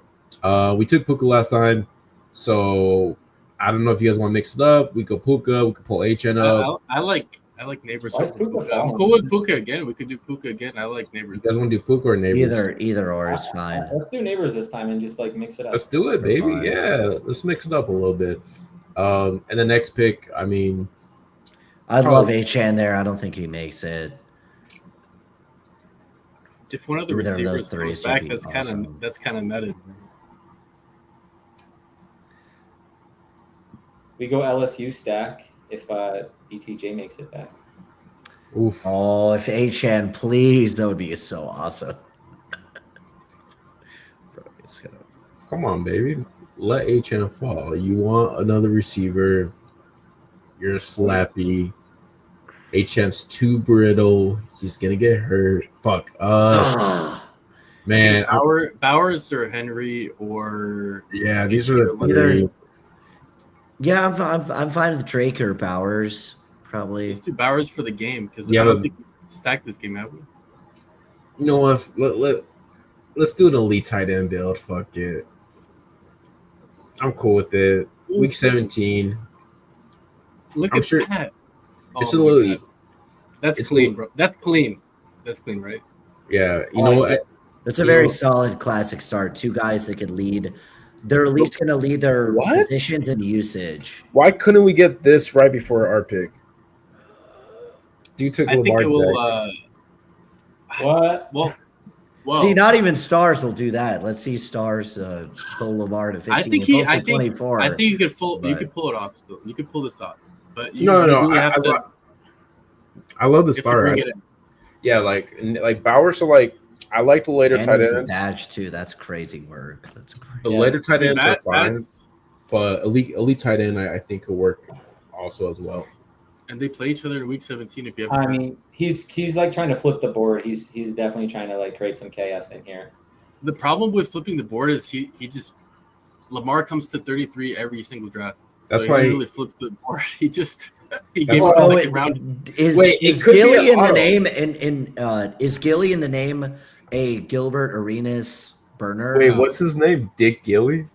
We took Puka last time, so. I don't know if you guys want to mix it up. We could Puka. We could pull HN up. I like Neighbors. I'm cool with Puka again. We could do Puka again. I like Neighbors. You guys want to do Puka or Neighbors? Either or is fine. Let's do Neighbors this time and just like mix it up. Let's do it, baby. Yeah, let's mix it up a little bit. And the next pick, I mean, I'd love HN there. I don't think he makes it. If one of the receivers comes back, that's kind of nutted. We go LSU stack if BTJ makes it back. Oof. Oh, if HN, please, that would be so awesome. Come on, baby. Let HN fall. You want another receiver. You're slappy. Achamp's too brittle. He's gonna get hurt. Fuck. Ah, Man. Bowers or Henry or Yeah, these are the Either- three. yeah, I'm fine with Drake or Bowers, probably. Let's do Bowers for the game because Yeah, I don't but- think we stacked this game, have we? You know what? Let's do an elite tight end build. Fuck it. I'm cool with it. Week 17. Look I'm at sure that. it's Oh a my little. God. That's it's clean, a- bro. That's clean. That's clean, right? Yeah, you I know like what? it. That's a You very know- solid classic start. Two guys that can lead. They're at least going to lead their What? positions and usage. Why couldn't we get this right before our pick? You took I think Lamar it will. Jackson. What? Well, See, not even Stars will do that. Let's see Stars pull Lamar to 15. I think It's also 24. I think you could You but- could pull it off still. You could pull this off, but you No. really have to. I love the you have to start. bring it in. Yeah, like Bowers. So like, I like the later And tight it's a ends. badge too. That's crazy work. That's crazy. The Yeah. later tight ends are That- fine, but elite tight end I think could work also as well. And they play each other in week 17. If you have, I mean, he's like trying to flip the board. He's definitely trying to like create some chaos in here. the problem with flipping the board is he just Lamar comes to 33 every single draft. That's so why he he- really flipped the board. He just he That's gave why- up a Oh, second round. Is Wait, it could be Gilly an in the auto. name? Is Gilly in the name a Gilbert Arenas burner? Wait, what's his name? Dick Gilly?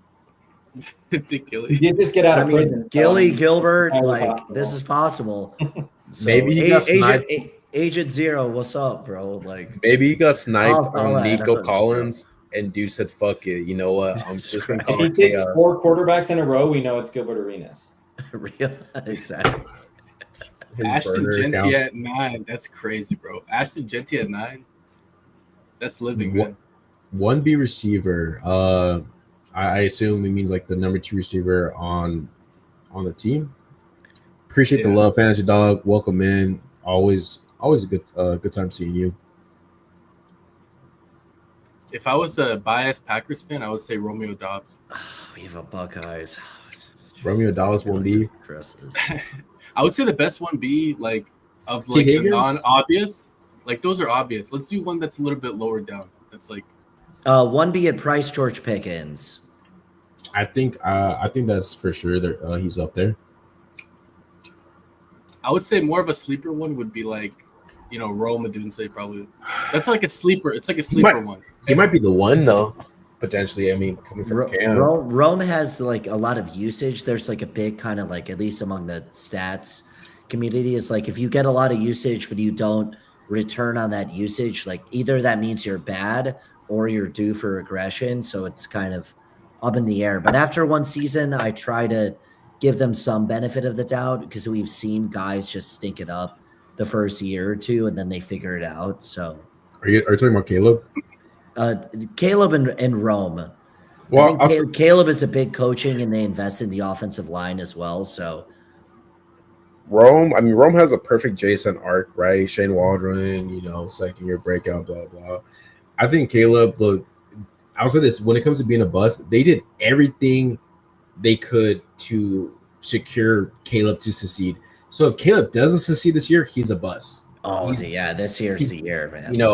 Ridiculous. He did just get out I of mean, prison. so Gilly Gilbert, highly like possible. this is possible. So, Maybe he got sniped. Agent Zero, what's up, bro? Like, Maybe he got sniped I'll on add Nico up. Collins, and Dude said, "Fuck it, you know what? I'm just gonna If call he it takes chaos." 4 quarterbacks in a row, we know it's Gilbert Arenas. real exactly. His Ashton burner Genty account. at 9. That's crazy, bro. Ashton Genty at 9. That's living, man. 1B receiver. I assume it means like the number 2 receiver on the team. Appreciate the Yeah. love, Fantasy Dog. Welcome in. Always a good time seeing you. If I was a biased Packers fan, I would say Romeo Dobbs. We have a Buckeyes. Romeo Dobbs 1B. Dresses. I would say the best one be like of T. like the Higgins? non-obvious. Like those are obvious. Let's do one that's a little bit lower down. That's like 1B at Price, George Pickens. I think that's for sure. That he's up there. I would say more of a sleeper one would be like, Rome Odunze probably. That's like a sleeper. It's like a sleeper one. He might be the one though, potentially. I mean, coming from Cam. Rome has like a lot of usage. There's like a big kind of like, at least among the stats community, is like if you get a lot of usage but you don't return on that usage, like either that means you're bad or you're due for regression. So it's kind of up in the air. But after one season, I try to give them some benefit of the doubt because we've seen guys just stink it up the first year or two and then they figure it out. So Are you talking about Caleb? Caleb and Rome. Well, I think Caleb is a big coaching and they invest in the offensive line as well. So Rome has a perfect Jason arc, right? Shane Waldron, second year breakout, blah blah. I think Caleb, look, I'll say this: when it comes to being a bust, they did everything they could to secure Caleb to succeed. So if Caleb doesn't succeed this year, he's a bust. this year's the year, man. The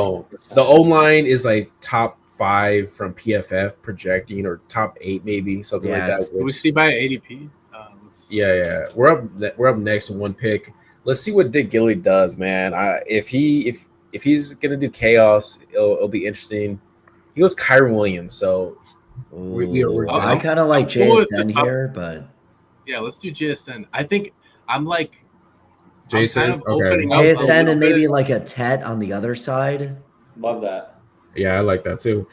O line is like top 5 from PFF projecting, or top 8 maybe, something like that. Can we see by ADP? Yeah. We're up next in one pick. Let's see what Dick Gilly does, man. If he's gonna do chaos, it'll be interesting. He goes Kyron Williams, so we're I kind of like JSN here, but yeah, let's do JSN. I think I'm like Jason. I'm kind of opening up a JSN little and maybe bit. like a Tet on the other side. Love that. Yeah, I like that too.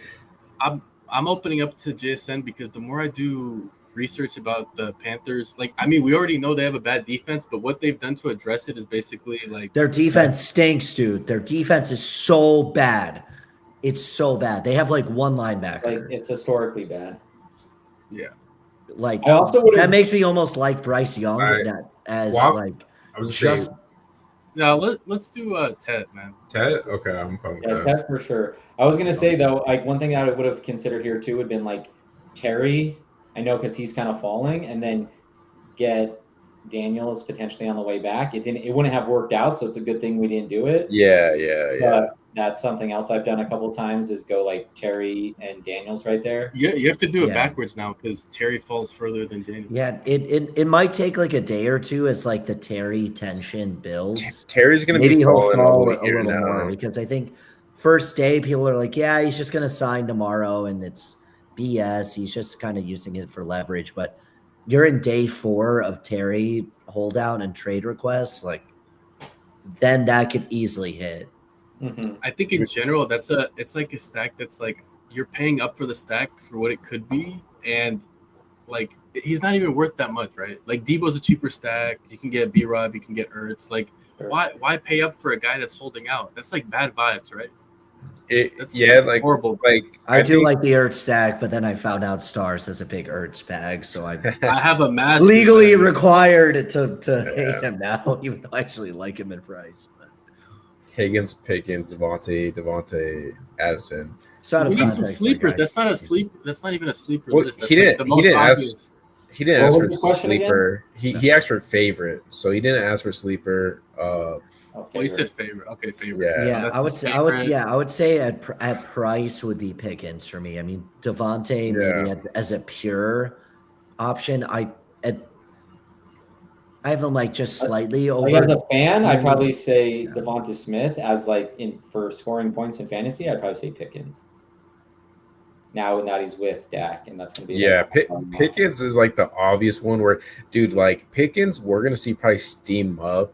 I'm opening up to JSN because the more I do research about the Panthers, we already know they have a bad defense, but what they've done to address it is basically like Their defense stinks, dude. Their defense is so bad. It's so bad. They have like one linebacker. Like it's historically bad. yeah. Like I also would that makes me almost like Bryce Young Right. as Well, like I was just saying No, let's do Ted, man. Ted. Okay, I'm fine with Yeah, that. that for sure. I was gonna say though, like one thing that I would have considered here too would have been like Terry. I know because he's kind of falling, and then get Daniels potentially on the way back. It wouldn't have worked out, so it's a good thing we didn't do it. Yeah. But that's something else I've done a couple times is go like Terry and Daniels right there. You have to do it Yeah. backwards now because Terry falls further than Daniel. Yeah, it might take like a day or two as like the Terry tension builds. Terry's gonna Maybe be he'll falling fall all a year little more now. because I think first day people are like, yeah, he's just gonna sign tomorrow, and it's BS. He's just kind of using it for leverage. But you're in day 4 of Terry holdout and trade requests, like then that could easily hit. Mm-hmm. I think in general, it's like a stack that's like you're paying up for the stack for what it could be, and like he's not even worth that much, right? Like Debo's a cheaper stack. You can get B-Rob, you can get Ertz. Like Sure. why pay up for a guy that's holding out? That's like bad vibes, right? That's Yeah, just like horrible. like I do think, like the Ertz stack, but then I found out Stars has a big Ertz bag, so I I have a massive legally bag. required to Yeah. hate him now, even though I actually like him in price. But Higgins, Pickens, Devontae, Addison. so out We of need some context, sleepers. like, That's not a sleep. That's not even a sleeper Well, list. That's he like didn't- the he most didn't ask- obvious. He didn't What ask was for the question again? sleeper. He asked for favorite, so he didn't ask for sleeper. Oh, you said favorite. Okay, favorite. Yeah. Yeah, that's I would his say, favorite. I would say at price would be Pickens for me. I mean, Devontae maybe as a pure option. I have him like just slightly over. Like as a fan, I'd probably say Yeah. Devonta Smith. As like for scoring points in fantasy, I'd probably say Pickens. Now that he's with Dak, and that's gonna be Pickens is like the obvious one where, dude, like Pickens, we're gonna see probably steam up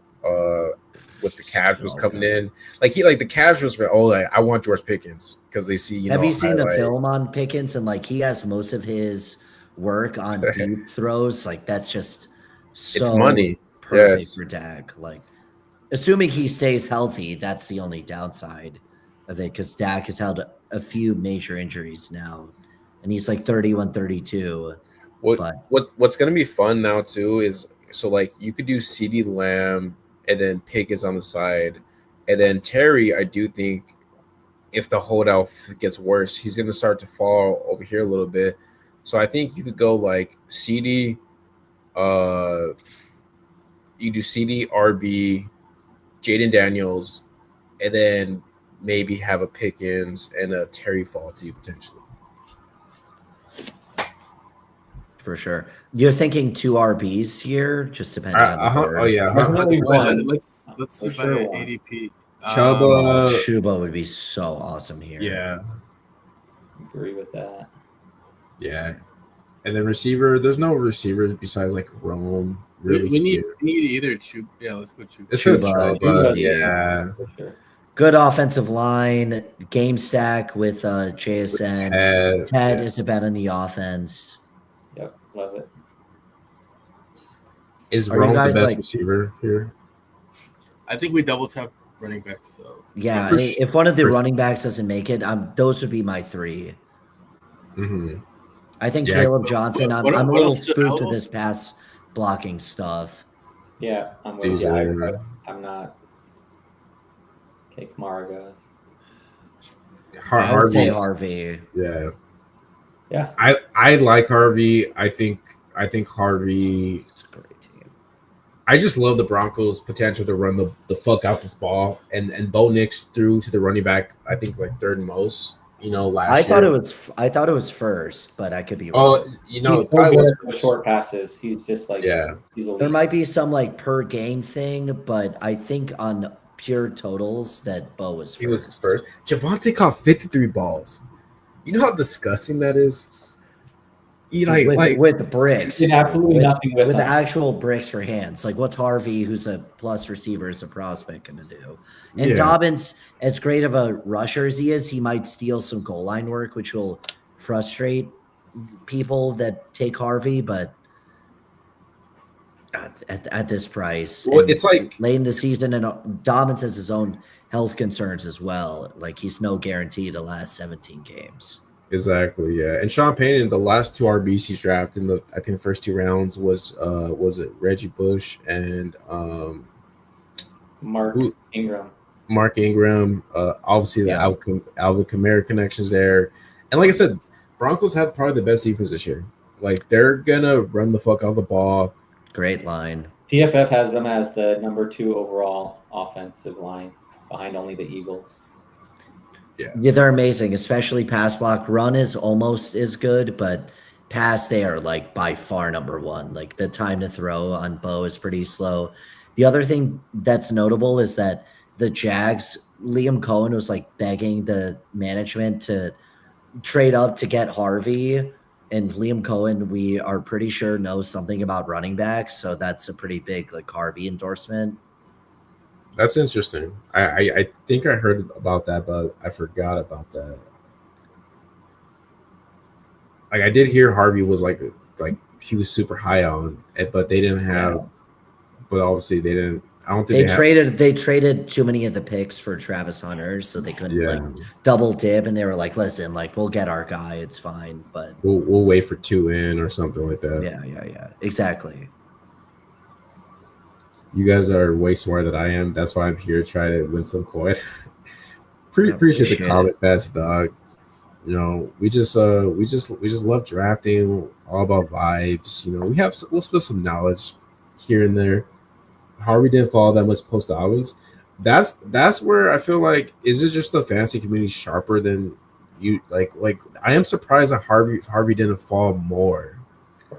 with the casuals coming in. Like the casuals were like, I want George Pickens because they see Have you seen the highlight. film on Pickens? And like he has most of his work on deep throws. Like that's just so It's money. perfect Yes. for Dak. Like assuming he stays healthy, that's the only downside of it because Dak has had a few major injuries now, and he's like 31, 32. What's gonna be fun now too is so like you could do CD Lamb and then Pickens on the side, and then Terry. I do think if the holdout gets worse, he's gonna start to fall over here a little bit. So I think you could go like CD. You do CD, RB, Jaden Daniels, and then maybe have a Pickens and a Terry fall to you potentially. For sure. You're thinking 2 RBs here, just depending on the Oh yeah. Definitely one. Let's see For sure by one. ADP. Chuba. Shuba would be so awesome here. Yeah. Agree with that. Yeah. And then receiver, there's no receivers besides like Rome. Really, we need either Chuba. Yeah, let's go Chuba. It's Chuba. Chuba. Yeah. For sure. Good offensive line, game stack with JSN. Ted is about in the offense. Yep, love it. Is Are you Rome the guys, best like- receiver here? I think we double tap running back. So Yeah, For if one of the for- running backs doesn't make it, those would be my 3. Mm-hmm. I think Yeah. Caleb Johnson. What I'm a else little stood spooked out? with this pass blocking stuff. Yeah, I'm with These you. are- I'm not. Okay, Kamara goes. I would say Harvey's- Harvey. Yeah. Yeah. I like Harvey. I think Harvey. It's a great team. I just love the Broncos' potential to run the fuck out this ball, and Bo Nix threw to the running back. I think like third most. Last year. I thought it was first, but I could be wrong. Oh, He's it so probably good was at the first. short passes. He's just like Yeah. He's elite. There might be some like per game thing, but I think on pure totals that Bo was first. He was first. Javonte caught 53 balls. You know how disgusting that is? He with the bricks. Did absolutely nothing with the them. actual bricks for hands. Like what's Harvey, who's a plus receiver, is a prospect, gonna do? And Yeah. Dobbins, as great of a rusher as he is, he might steal some goal line work, which will frustrate people that take Harvey. But at this price, Well, and it's like late in the season, and Dobbins has his own health concerns as well. Like he's no guarantee to last 17 games. exactly, yeah. And Sean Payne in the last 2 RBs he's drafted in I think the first 2 rounds was it Reggie Bush and Mark who- Ingram. Mark Ingram. Obviously the Alvin Kamara connections there. And like I said, Broncos have probably the best defense this year. Like they're gonna run the fuck out of the ball. Great line. PFF has them as the number 2 overall offensive line, behind only the Eagles. Yeah, they're amazing, especially pass block. Run is almost as good, but pass, they are like by far number 1. Like the time to throw on Bo is pretty slow. The other thing that's notable is that the Jags, Liam Cohen was like begging the management to trade up to get Harvey. And Liam Cohen, we are pretty sure knows something about running backs. So that's a pretty big like Harvey endorsement. That's interesting. I think I heard about that, but I forgot about that. Like I did hear Harvey was like he was super high on it, but they didn't have. Yeah. But obviously they didn't. I don't think they traded too many of the picks for Travis Hunter, so they couldn't like double dip, and they were like, "Listen, like we'll get our guy, it's fine, but we'll wait for 2 in or something like that." Yeah, exactly. You guys are way smarter than I am. That's why I'm here to try to win some coin. Appreciate the comment, fast dog. You know, we just love drafting, all about vibes. You know, we'll spill some knowledge here and there. Harvey didn't follow that much post Owens. That's where I feel like, is it just the fantasy community sharper than you? Like I am surprised that Harvey didn't fall more.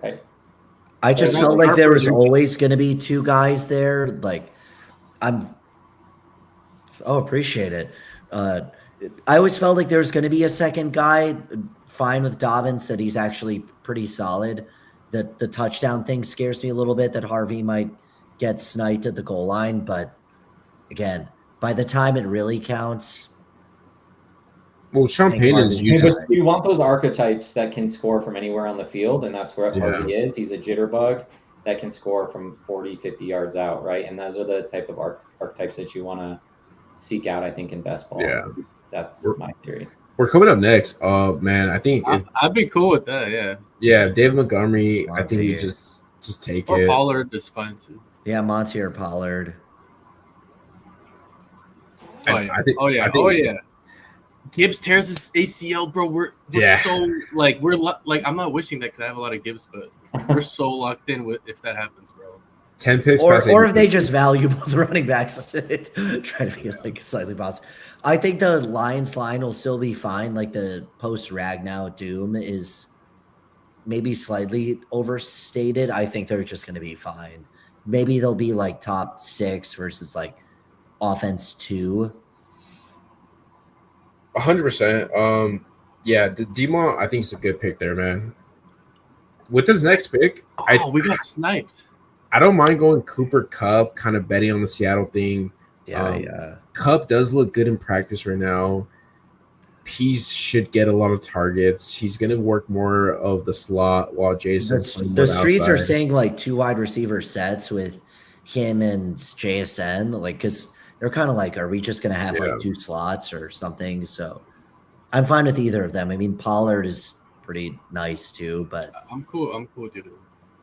Right. I just felt like there was always going to be 2 guys there. Like appreciate it. I always felt like there was going to be a second guy. Fine with Dobbins that he's actually pretty solid. The touchdown thing scares me a little bit, that Harvey might get sniped at the goal line. But again, by the time it really counts. Well, Sean Payton is usually. But you want those archetypes that can score from anywhere on the field, and that's where Harvey is. He's a jitterbug that can score from 40, 50 yards out, right? And those are the type of archetypes that you want to seek out, I think, in best ball. Yeah. That's my theory. We're coming up next. Man, I think I'd be cool with that, yeah. Yeah, David Montgomery, Monty. I think we just take it. Or Pollard is fine too. Yeah, Monty or Pollard. Oh yeah. Gibbs tears his ACL, bro. We're so like I'm not wishing that because I have a lot of Gibbs, but we're so locked in with if that happens, bro. 10 picks, or if they just value both running backs, try to be like slightly positive. I think the Lions line will still be fine. Like the post Ragnow doom is maybe slightly overstated. I think they're just going to be fine. Maybe they'll be like top 6 versus like offense 2. 100%. Yeah, the Demont, I think, is a good pick there, man. With this next pick, we got sniped. I don't mind going Cooper Kupp, kind of betting on the Seattle thing. Yeah. Kupp does look good in practice right now. He should get a lot of targets. He's going to work more of the slot while Jason's the streets outside. Are saying like 2 wide receiver sets with him and JSN, like because they're kind of like, are we just going to have like 2 slots or something? So I'm fine with either of them. I mean, Pollard is pretty nice too, but I'm cool with either.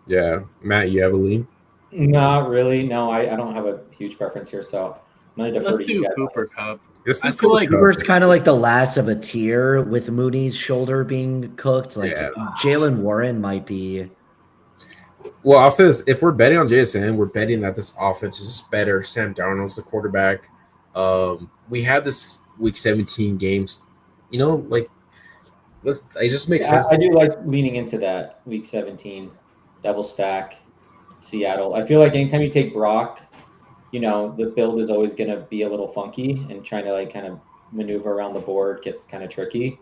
Yeah, Matt, you have a lead? Not really. No, I don't have a huge preference here, so I'm going to defer to you guys. Cooper Kupp. I feel like Cooper's kind of like the last of a tier with Mooney's shoulder being cooked. Like Jalen Warren might be. Well, I'll say this: if we're betting on JSN, we're betting that this offense is just better. Sam Darnold's the quarterback. We have this Week 17 games. You know, like it just makes sense. I do like leaning into that Week 17 double stack Seattle. I feel like anytime you take Brock, you know, the build is always going to be a little funky, and trying to like kind of maneuver around the board gets kind of tricky.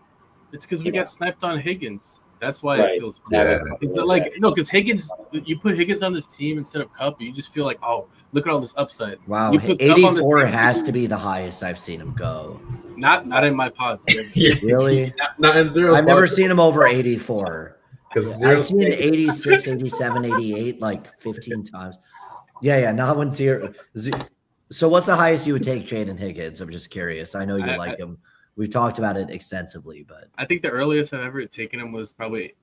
It's because we got sniped on Higgins. That's why it feels bad. Because Higgins, you put Higgins on this team instead of Kupp, you just feel like, oh, look at all this upside. Wow, 84 has to be the highest I've seen him go. Not in my pod. Really? not in zero. I've never seen him over 84. I've seen 86, 87, 88 like 15 times. Yeah, not when zero. So what's the highest you would take Jaden Higgins? I'm just curious. I know you like him. We've talked about it extensively, but I think the earliest I've ever taken him was probably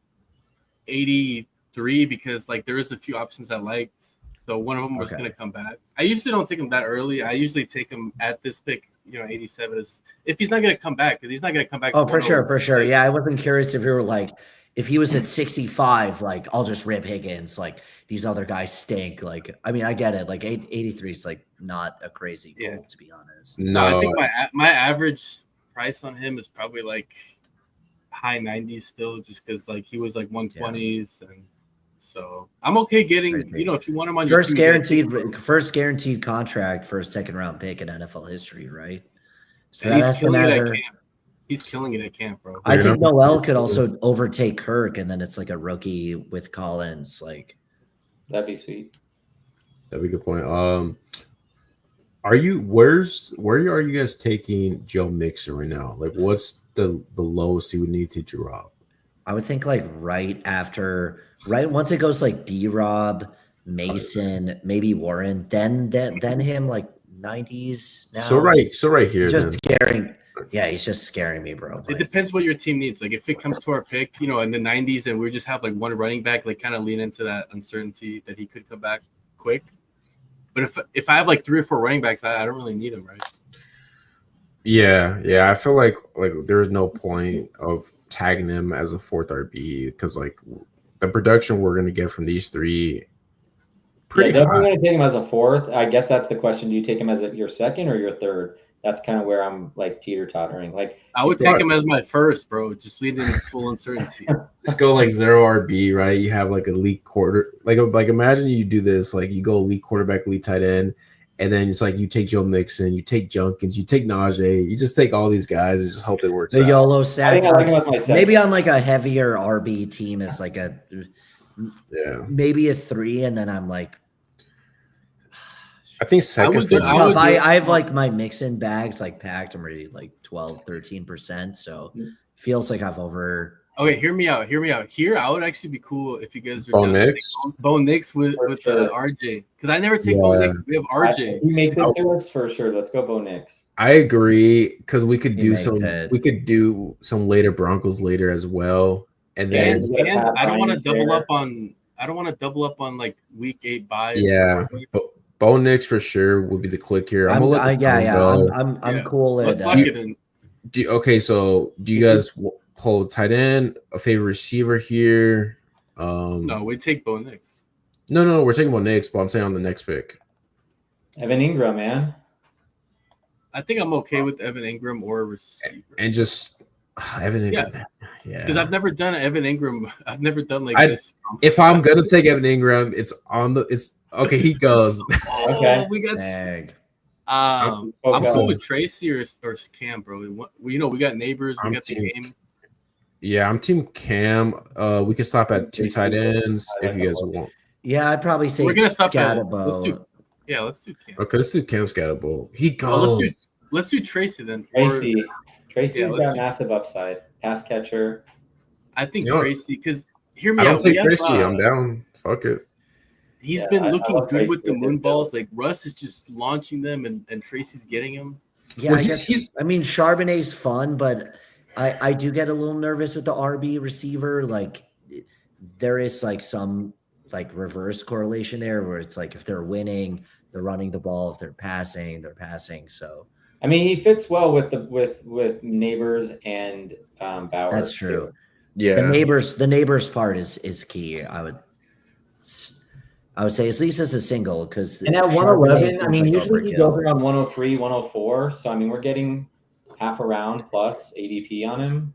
83 because like there was a few options I liked. So one of them was going to come back. I usually don't take him that early. I usually take him at this pick, 87 is if he's not going to come back because he's not going to come back. Oh, for sure. Yeah, I wasn't curious if you were like, if he was at 65, like I'll just rip Higgins. Like these other guys stink. Like, I mean, I get it. Like 83 is like not a crazy goal, to be honest. No, I No, think my average price on him is probably like high 90s still, just because like he was like 120s, and so I'm okay getting Crazy. if you want him on your First team, guaranteed contract for a second round pick in NFL history, right? So and that has to matter. He's killing it at camp, bro. I think Noel could also overtake Kirk, and then it's like a rookie with Collins. Like, That'd be sweet. that'd be a good point. Are you where are you guys taking Joe Mixon right now? Like, what's the lowest he would need to drop? I would think like right once it goes like B-Rob, Mason, maybe Warren, then him like 90s now. So right here, just scaring. Yeah, he's just scaring me, bro. It depends what your team needs. Like if it comes to our pick, in the 90s, and we just have like one running back, like kind of lean into that uncertainty that he could come back quick. But if I have like 3 or 4 running backs, I don't really need him, right? Yeah. I feel like there's no point of tagging him as a 4th RB because like the production we're gonna get from these 3 pretty definitely high. going to take him as a 4th. I guess that's the question. Do you take him as your 2nd or your 3rd? That's kind of where I'm like teeter-tottering. Like I would take him as my 1st, bro. Just lead in full uncertainty. Just go like 0 RB, right? You have like elite quarter, like imagine you do this, like you go elite quarterback, elite tight end, and then it's like you take Joe Mixon, you take Junkins, you take Najee, you just take all these guys and just hope it works. The out. YOLO sack. I think I like him as my 2nd. Maybe on like a heavier RB team is like maybe a 3, and then I'm like. I think 2nd. I have like my Mixon bags like packed. I'm already like 12-13%. So feels like I've over. Okay, hear me out. Here, I would actually be cool if you guys are Bo Nix. Bo Nix with sure. RJ, because I never take Bo Nix. We have RJ. He makes it to us for sure. Let's go Bo Nix. I agree because we could do some. We could do some later Broncos later as well, and then I don't want to double up on. I don't want to double up on like week 8 buys. Yeah, but Bo Nix for sure would be the click here. I'm cool. Let's lock it in. Okay, so do you guys hold tight end, a favorite receiver here? No, we take Bo Nix. No, we're taking Bo Nix, but I'm saying on the next pick. Evan Ingram, man. I think I'm okay with Evan Ingram or a receiver. And just Evan Ingram. Yeah. Because I've never done Evan Ingram. I've never done like this. If I'm gonna take Evan Ingram, it's okay. He goes. Okay. We got. I'm still with Tracy or Cam, bro. We got neighbors. We got the game. Yeah, I'm team Cam. We can stop at 2 tight ends if you guys want. Yeah, I'd probably say we're gonna stop at. Let's do Cam. Okay, let's do Cam Scatterbo. He goes. Let's do Tracy then. Tracy's got massive upside. Pass catcher. I think Tracy, because hear me out. I out. don't take Tracy. I'm down. Fuck it. He's been looking good with the moon balls. Like Russ is just launching them, and Tracy's getting them. Yeah, well, I mean, Charbonnet's fun, but I do get a little nervous with the RB receiver. Like there is like some like reverse correlation there where it's like if they're winning, they're running the ball. If they're passing, they're passing. So I mean, he fits well with Neighbors and Bauer. That's true. Too. Yeah, the neighbors part is key. I would say at least as a single because and at 111, I mean, usually he goes around 103, 104. So I mean, we're getting half a round plus ADP on him.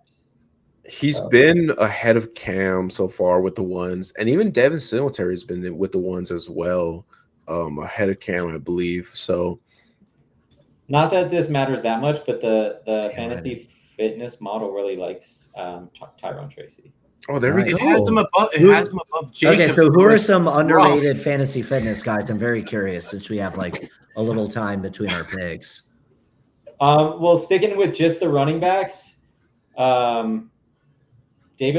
He's been ahead of Cam so far with the ones, and even Devin Singletary has been with the ones as well, ahead of Cam, I believe. So, not that this matters that much, but the fantasy fitness model really likes Tyrone Tracy. Oh, there we go. It has him above Jacob. Okay, so who are some underrated fantasy fitness guys? I'm very curious since we have like a little time between our picks. Well, sticking with just the running backs, David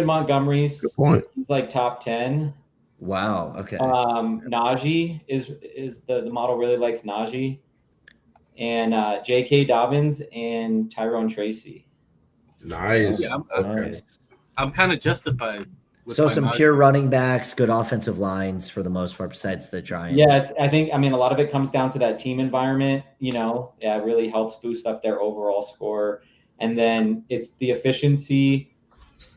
Montgomery's good point. He's like top 10. Wow. Okay. Najee is the model really likes Najee, and J.K. Dobbins and Tyrone Tracy. Nice. Yeah, nice. I'm kind of justified. So some pure running backs, good offensive lines for the most part, besides the Giants. Yeah, I mean, a lot of it comes down to that team environment. It really helps boost up their overall score, and then it's the efficiency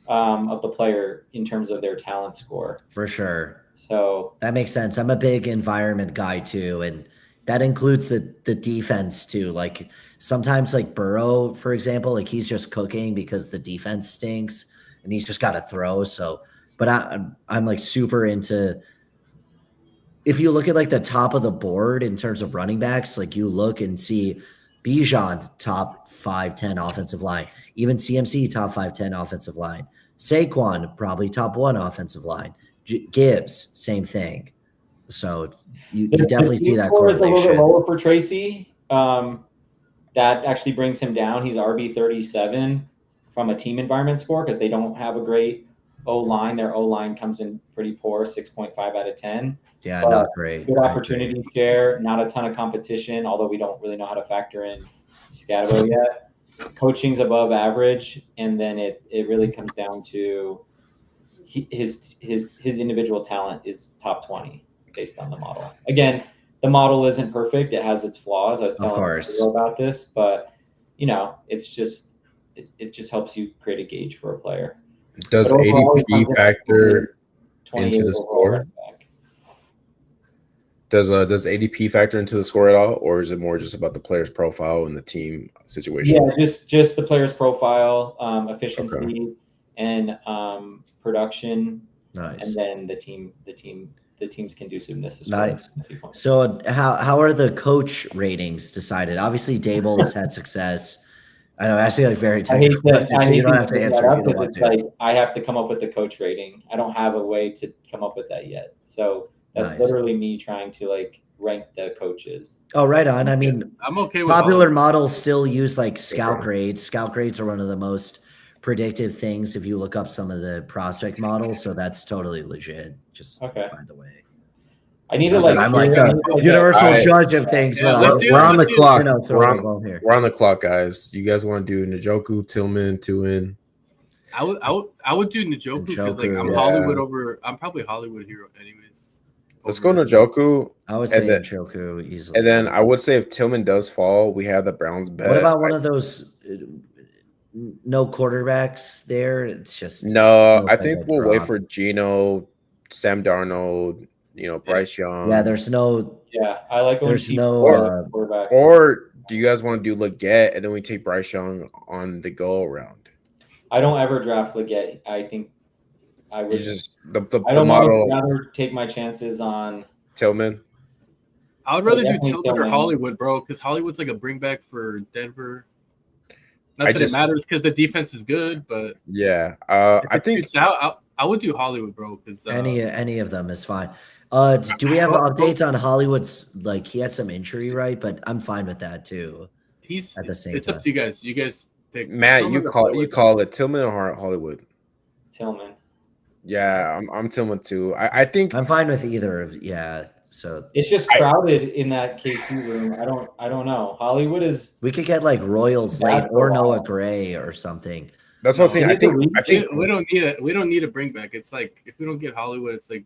of the player in terms of their talent score. For sure. So that makes sense. I'm a big environment guy too, and that includes the defense too. Like sometimes like Burrow, for example, like he's just cooking because the defense stinks and he's just got to throw. So, but I'm like super into, if you look at like the top of the board in terms of running backs, like you look and see Bijan top 5-10 offensive line, even CMC top 5-10 offensive line, Saquon probably top 1 offensive line, Gibbs same thing. So you definitely see that score is a little bit correlation. lower for Tracy. That actually brings him down. He's RB 37 from a team environment score because they don't have a great O-line. Their O-line comes in pretty poor, 6.5 out of 10. Yeah, But not great. good opportunity share, not a ton of competition, although we don't really know how to factor in Scatabo yet. Coaching's above average, and then it really comes down to his individual talent is top 20 based on the model. Again, the model isn't perfect. It has its flaws. I was telling you about this, but it's just it just helps you create a gauge for a player. Does ADP factor into the score? Does ADP factor into the score at all, or is it more just about the player's profile and the team situation? Yeah, just the player's profile, efficiency, and production. Nice. And then the team's conduciveness. Nice. So how are the coach ratings decided? Obviously, Dable has had success. I know, actually, like very technical questions, so you don't have to answer if you don't want to. Like, I have to come up with the coach rating. I don't have a way to come up with that yet. So that's literally me trying to like rank the coaches. Oh, right on. I mean, I'm okay with popular models still use like scout grades. Scout grades are one of the most predictive things if you look up some of the prospect models. So that's totally legit. Just by the way. I need to like. I'm like a universal judge of things. We're on the clock. We're on the clock, guys. You guys want to do Njoku, Tillman, Tuin? I would do Njoku because like I'm Hollywood over. I'm probably Hollywood hero anyways. Let's go Njoku. I would say Njoku easily. And then I would say if Tillman does fall, we have the Browns bet. What about one of those no quarterbacks there? It's just no. I think we'll wait for Geno, Sam Darnold. Bryce Young. Yeah, there's no. Yeah, I like. There's no. Or do you guys want to do Leggett and then we take Bryce Young on the go around? I don't ever draft Leggett. I think I would just the model. I'd rather take my chances on Tillman. I would rather do Tillman or Hollywood, bro, because Hollywood's like a bring back for Denver. Not that it matters because the defense is good, but yeah, I think it's out. I would do Hollywood, bro, because any of them is fine. Do we have updates on Hollywood's? Like he had some injury, right? But I'm fine with that too. He's at the same. It's up to you guys. You guys pick. Matt, you call it Tillman or Hollywood? Tillman. Yeah, I'm Tillman too. I think I'm fine with either of. Yeah, so it's just crowded in that KC room. I don't know. Hollywood is. We could get like Royals late or Noah Gray or something. That's what I'm saying. I think we don't need a bring back. It's like if we don't get Hollywood, it's like.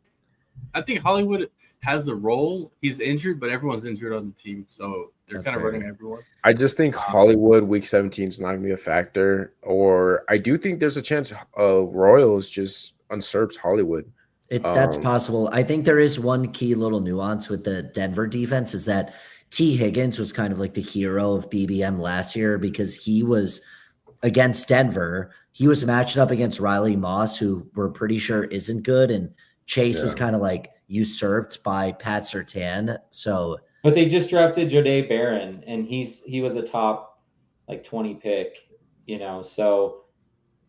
I think Hollywood has a role. He's injured, but everyone's injured on the team, so they're kind of running everyone. I just think Hollywood Week 17 is not going to be a factor. Or I do think there's a chance Royals just usurps Hollywood. That's possible. I think there is one key little nuance with the Denver defense is that T. Higgins was kind of like the hero of BBM last year because he was against Denver. He was matched up against Riley Moss, who we're pretty sure isn't good, and Chase was kind of like usurped by Pat Surtain. So, but they just drafted Jahdae Barron, and he was a top like 20 pick, So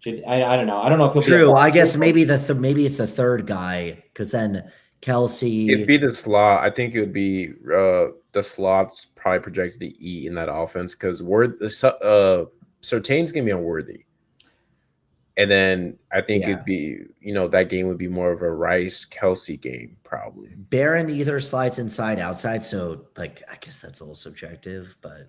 I don't know. I don't know if he'll true. I guess maybe maybe it's the third guy because then Kelsey. It'd be the slot. I think it would be the slots probably projected to eat in that offense because Surtain's gonna be unworthy. And then I think it'd be, that game would be more of a Rice Kelsey game, probably. Barron either slides inside, outside. So, like, I guess that's all subjective, but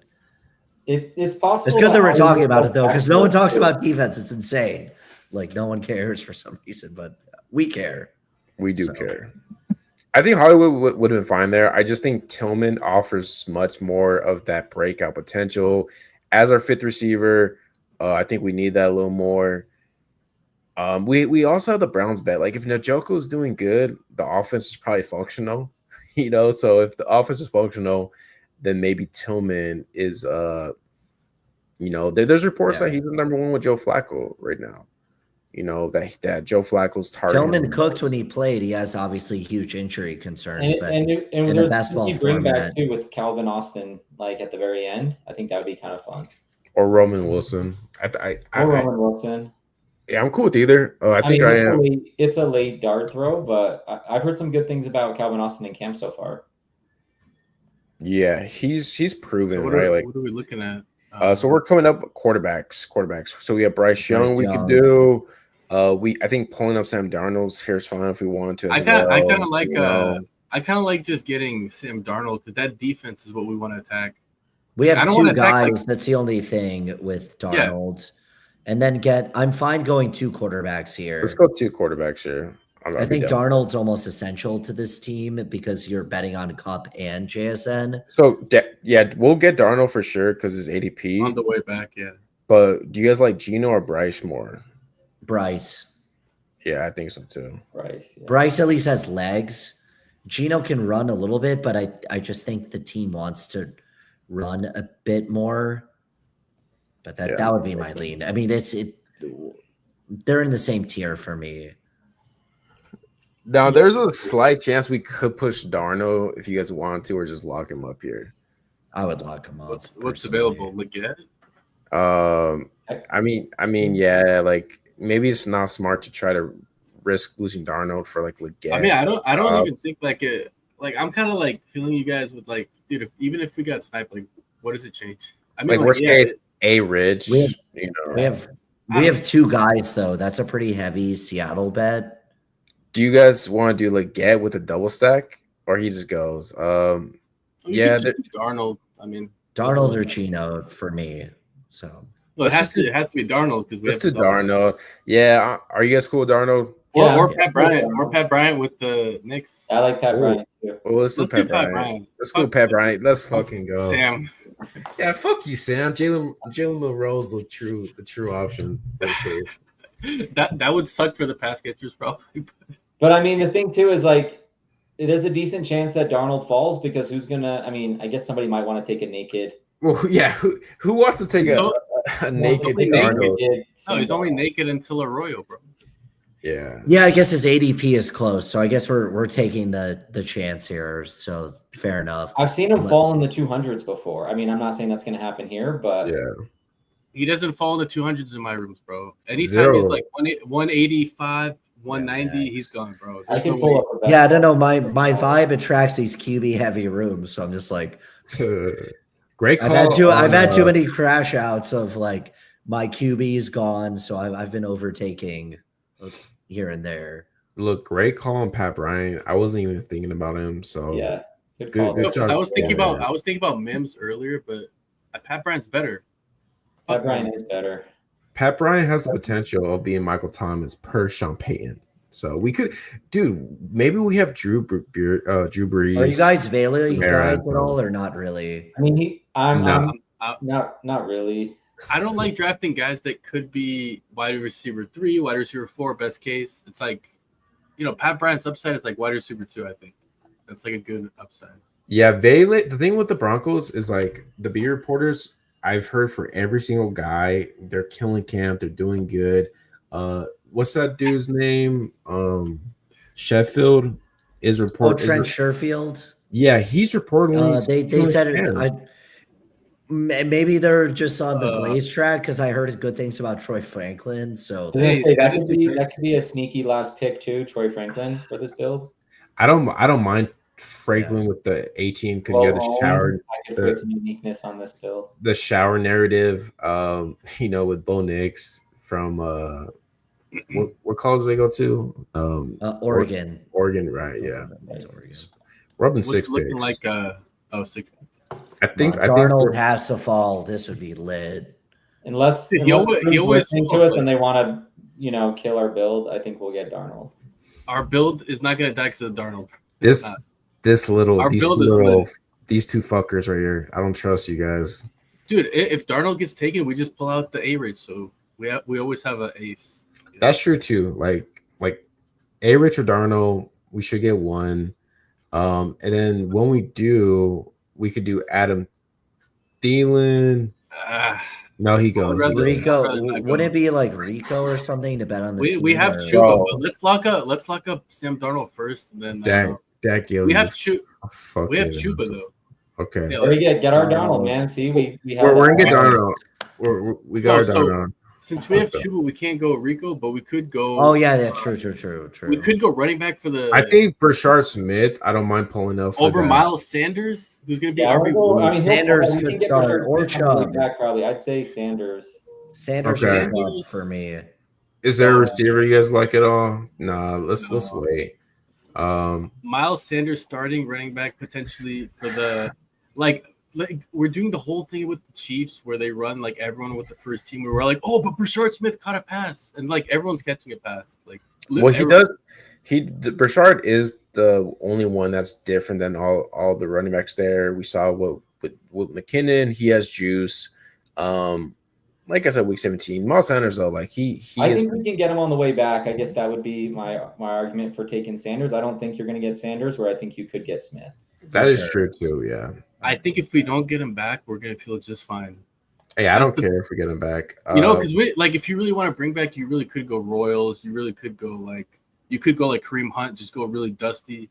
it's possible. It's good that we're talking about it, though, because no one talks about defense. It's insane. Like, no one cares for some reason, but we care. We do care. I think Hollywood would have been fine there. I just think Tillman offers much more of that breakout potential. As our fifth receiver, I think we need that a little more. We also have the Browns bet. Like if Njoku is doing good, the offense is probably functional. So if the offense is functional, then maybe Tillman is there's reports that he's the number one with Joe Flacco right now. That Joe Flacco's targeting. Tillman cooked when he played. He has obviously huge injury concerns, but and in the there's best ball bring back format too with Calvin Austin, like at the very end. I think that would be kind of fun. Or Roman Wilson. Roman Wilson. Yeah, I'm cool with either. I think I am. It's a late dart throw, but I've heard some good things about Calvin Austin in camp so far. Yeah, he's proven, So right? What are we looking at? So we're coming up quarterbacks. So we have Bryce Young. We could do. I think pulling up Sam Darnold's here's fine if we want to. I kind of like just getting Sam Darnold because that defense is what we want to attack. We have two guys. That's the only thing with Darnold. Yeah. And then I'm fine going 2 quarterbacks here. Let's go 2 quarterbacks here. I think Darnold's almost essential to this team because you're betting on Cup and JSN. So, we'll get Darnold for sure because his ADP. On the way back, yeah. But do you guys like Geno or Bryce more? Bryce. Yeah, I think so too. Bryce. Yeah. Bryce at least has legs. Geno can run a little bit, but I just think the team wants to run a bit more. But that would be my lean. I mean, they're in the same tier for me. Now, there's a slight chance we could push Darno if you guys want to, or just lock him up here. I would lock him up. What's available? Leggett? I mean, yeah, like maybe it's not smart to try to risk losing Darnold for like Leggett. I mean, I don't even think I'm kind of like feeling you guys with like, dude, even if we got sniped, like, what does it change? I mean, like worst case, Ridge. We have 2 guys though. That's a pretty heavy Seattle bet. Do you guys want to do Leggett with a double stack, or he just goes? Darnold. I mean, Darnold or Geno for me. So it has to be Darnold because we have to Darnold. Yeah, are you guys cool with Darnold? Or Pat Bryant. Or Pat Bryant with the Knicks. I like Pat Bryant too. Well, let's do Pat Bryant. Let's go Pat Bryant. Let's fucking go. Sam. Yeah, fuck you, Sam. Jalen Monroe's the true option. That would suck for the pass catchers probably. But I mean, the thing too is like, there's a decent chance that Darnold falls because who's gonna? I mean, I guess somebody might want to take a naked. Well, yeah. Who wants to take a naked Darnold? No, he's only naked until Arroyo, bro. Yeah. Yeah, I guess his ADP is close, so I guess we're taking the chance here. So fair enough. I've seen him fall in the 200s before. I mean, I'm not saying that's going to happen here, but yeah, he doesn't fall in the 200s in my rooms, bro. Anytime he's like 185, 190, he's gone, bro. I can pull up. Yeah, I don't know. My vibe attracts these QB heavy rooms, so I'm just like, great call. I've had too many crash outs of like my QB's gone, so I've been overtaking here and there. Look, great call on Pat Bryant. I wasn't even thinking about him. So yeah, good job. I was thinking about Mims earlier, but Pat Bryant's better. Pat Bryant is better. Pat Bryant has the potential of being Michael Thomas per Sean Payton. So we could, dude. Maybe we have Drew Brees. Are you guys Vela guys at all, or not really? I mean, I'm not really. I don't like drafting guys that could be wide receiver 3, wide receiver 4, best case. It's like, Pat Bryant's upside is like wide receiver 2, I think. That's like a good upside. Yeah, the thing with the Broncos is like the beat reporters, I've heard for every single guy, they're killing camp, they're doing good. What's that dude's name? Sheffield is reporting. Trent Sherfield? Yeah, he's reporting. They said it. Maybe they're just on the Blaze track because I heard good things about Troy Franklin. So that could be a sneaky last pick too, Troy Franklin for this build. I don't mind Franklin with the 18 because you have the shower. I could put some uniqueness on this build. The shower narrative, with Bo Nix from what college they go to? Oregon. Oregon, right? Yeah, that's Oregon. Rubbing 6 looking picks. Like 6 picks. I think Darnold has to fall. This would be lit. Unless he always to us and they want to, kill our build. I think we'll get Darnold. Our build is not going to die because of Darnold. These two fuckers right here. I don't trust you guys, dude. If Darnold gets taken, we just pull out the A-Rage. So we always have an ace. That's true too. Like A. Richard Darnold, we should get one. And then when we do, we could do Adam Thielen. No, he goes. rather- Rico, I'd rather not would go. it be like Rico or something to bet on the team? We have or- Chuba, Bro. but let's lock up Sam Darnold first, and then Dak Gillies. we have Chuba. Fucking We have Chuba though. Okay. Yeah, Very good. Get our Darnold. Donald, man. See, we have. We're gonna that get Donald. Darnold. We got our so- Darnold. Since we have Chuba, we can't go Rico, but we could go. Oh yeah, true. We could go running back for the. I think Brashard Smith. I don't mind pulling up for over that. Miles Sanders, who's going to be Yeah, RB. we'll go- I mean, Sanders we could can get start, Richard or Smith on the way Chubb. back, probably. I'd say Sanders. Sanders Okay. should go up for me. Is there a receiver you guys like at all? Nah, let's No. wait. Miles Sanders starting running back potentially for the like we're doing the whole thing with the Chiefs where they run like everyone with the first team. Where we're like, oh, but Brashard Smith caught a pass, and like everyone's catching a pass. Like, Well, he does. Brashard is the only one that's different than all the running backs there. We saw what with McKinnon. He has juice. Like I said, week 17. Miles Sanders though, like he I is. think we can get him on the way back. I guess that would be my argument for taking Sanders. I don't think you're going to get Sanders, where I think you could get Smith. That is Sure. true too. Yeah. I think if we don't get him back, we're going to feel just fine. Hey, I That's don't care if we get him back. You know, because we like if you really want to bring back, you really could go Royals. You really could go like Kareem Hunt, just go really dusty,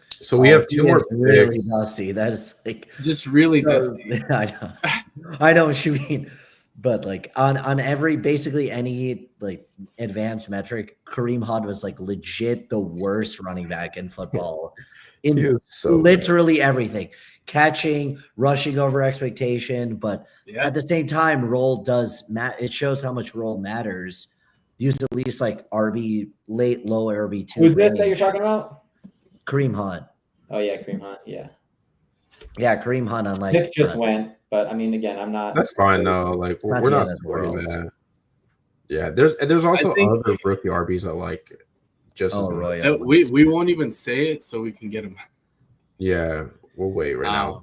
so we have two He more is really picks. dusty. That is like just really dusty. I know what you mean, but like on every basically any like advanced metric, Kareem Hunt was like legit the worst running back in football. In He was so literally everything, catching, rushing over expectation, but Yeah, at the same time, role does it shows how much role matters. Use at least like RB late, low RB2. Who's this that you're talking about? Kareem Hunt. Oh yeah, Kareem Hunt. Yeah, Yeah, Kareem Hunt on like Smith just went, but I mean, again, I'm not. That's fine though. Like not we're the not end of the supporting world. that. Yeah, there's also I think- other rookie RBs that like just as Oh, much. Roy. So we won't even say it so we can get him. Yeah, we'll wait right now. Wow.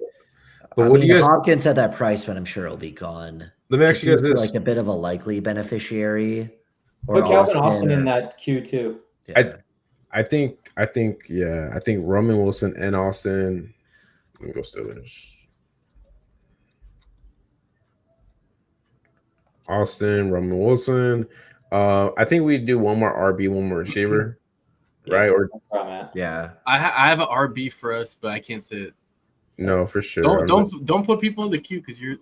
But I what mean, do you guys? Hopkins at that price, but I'm sure it'll be gone. Let me ask you guys He's this. like a bit of a likely beneficiary. Put Calvin Austin or- in that queue too. Yeah. I think Roman Wilson and Austin. Let me go Steelers. Austin, Roman Wilson. I think we do one more RB, one more receiver, right? Or That's where I'm at. Yeah. I have an RB for us, but I can't say it. no, for sure. Don't put people in the queue because you're.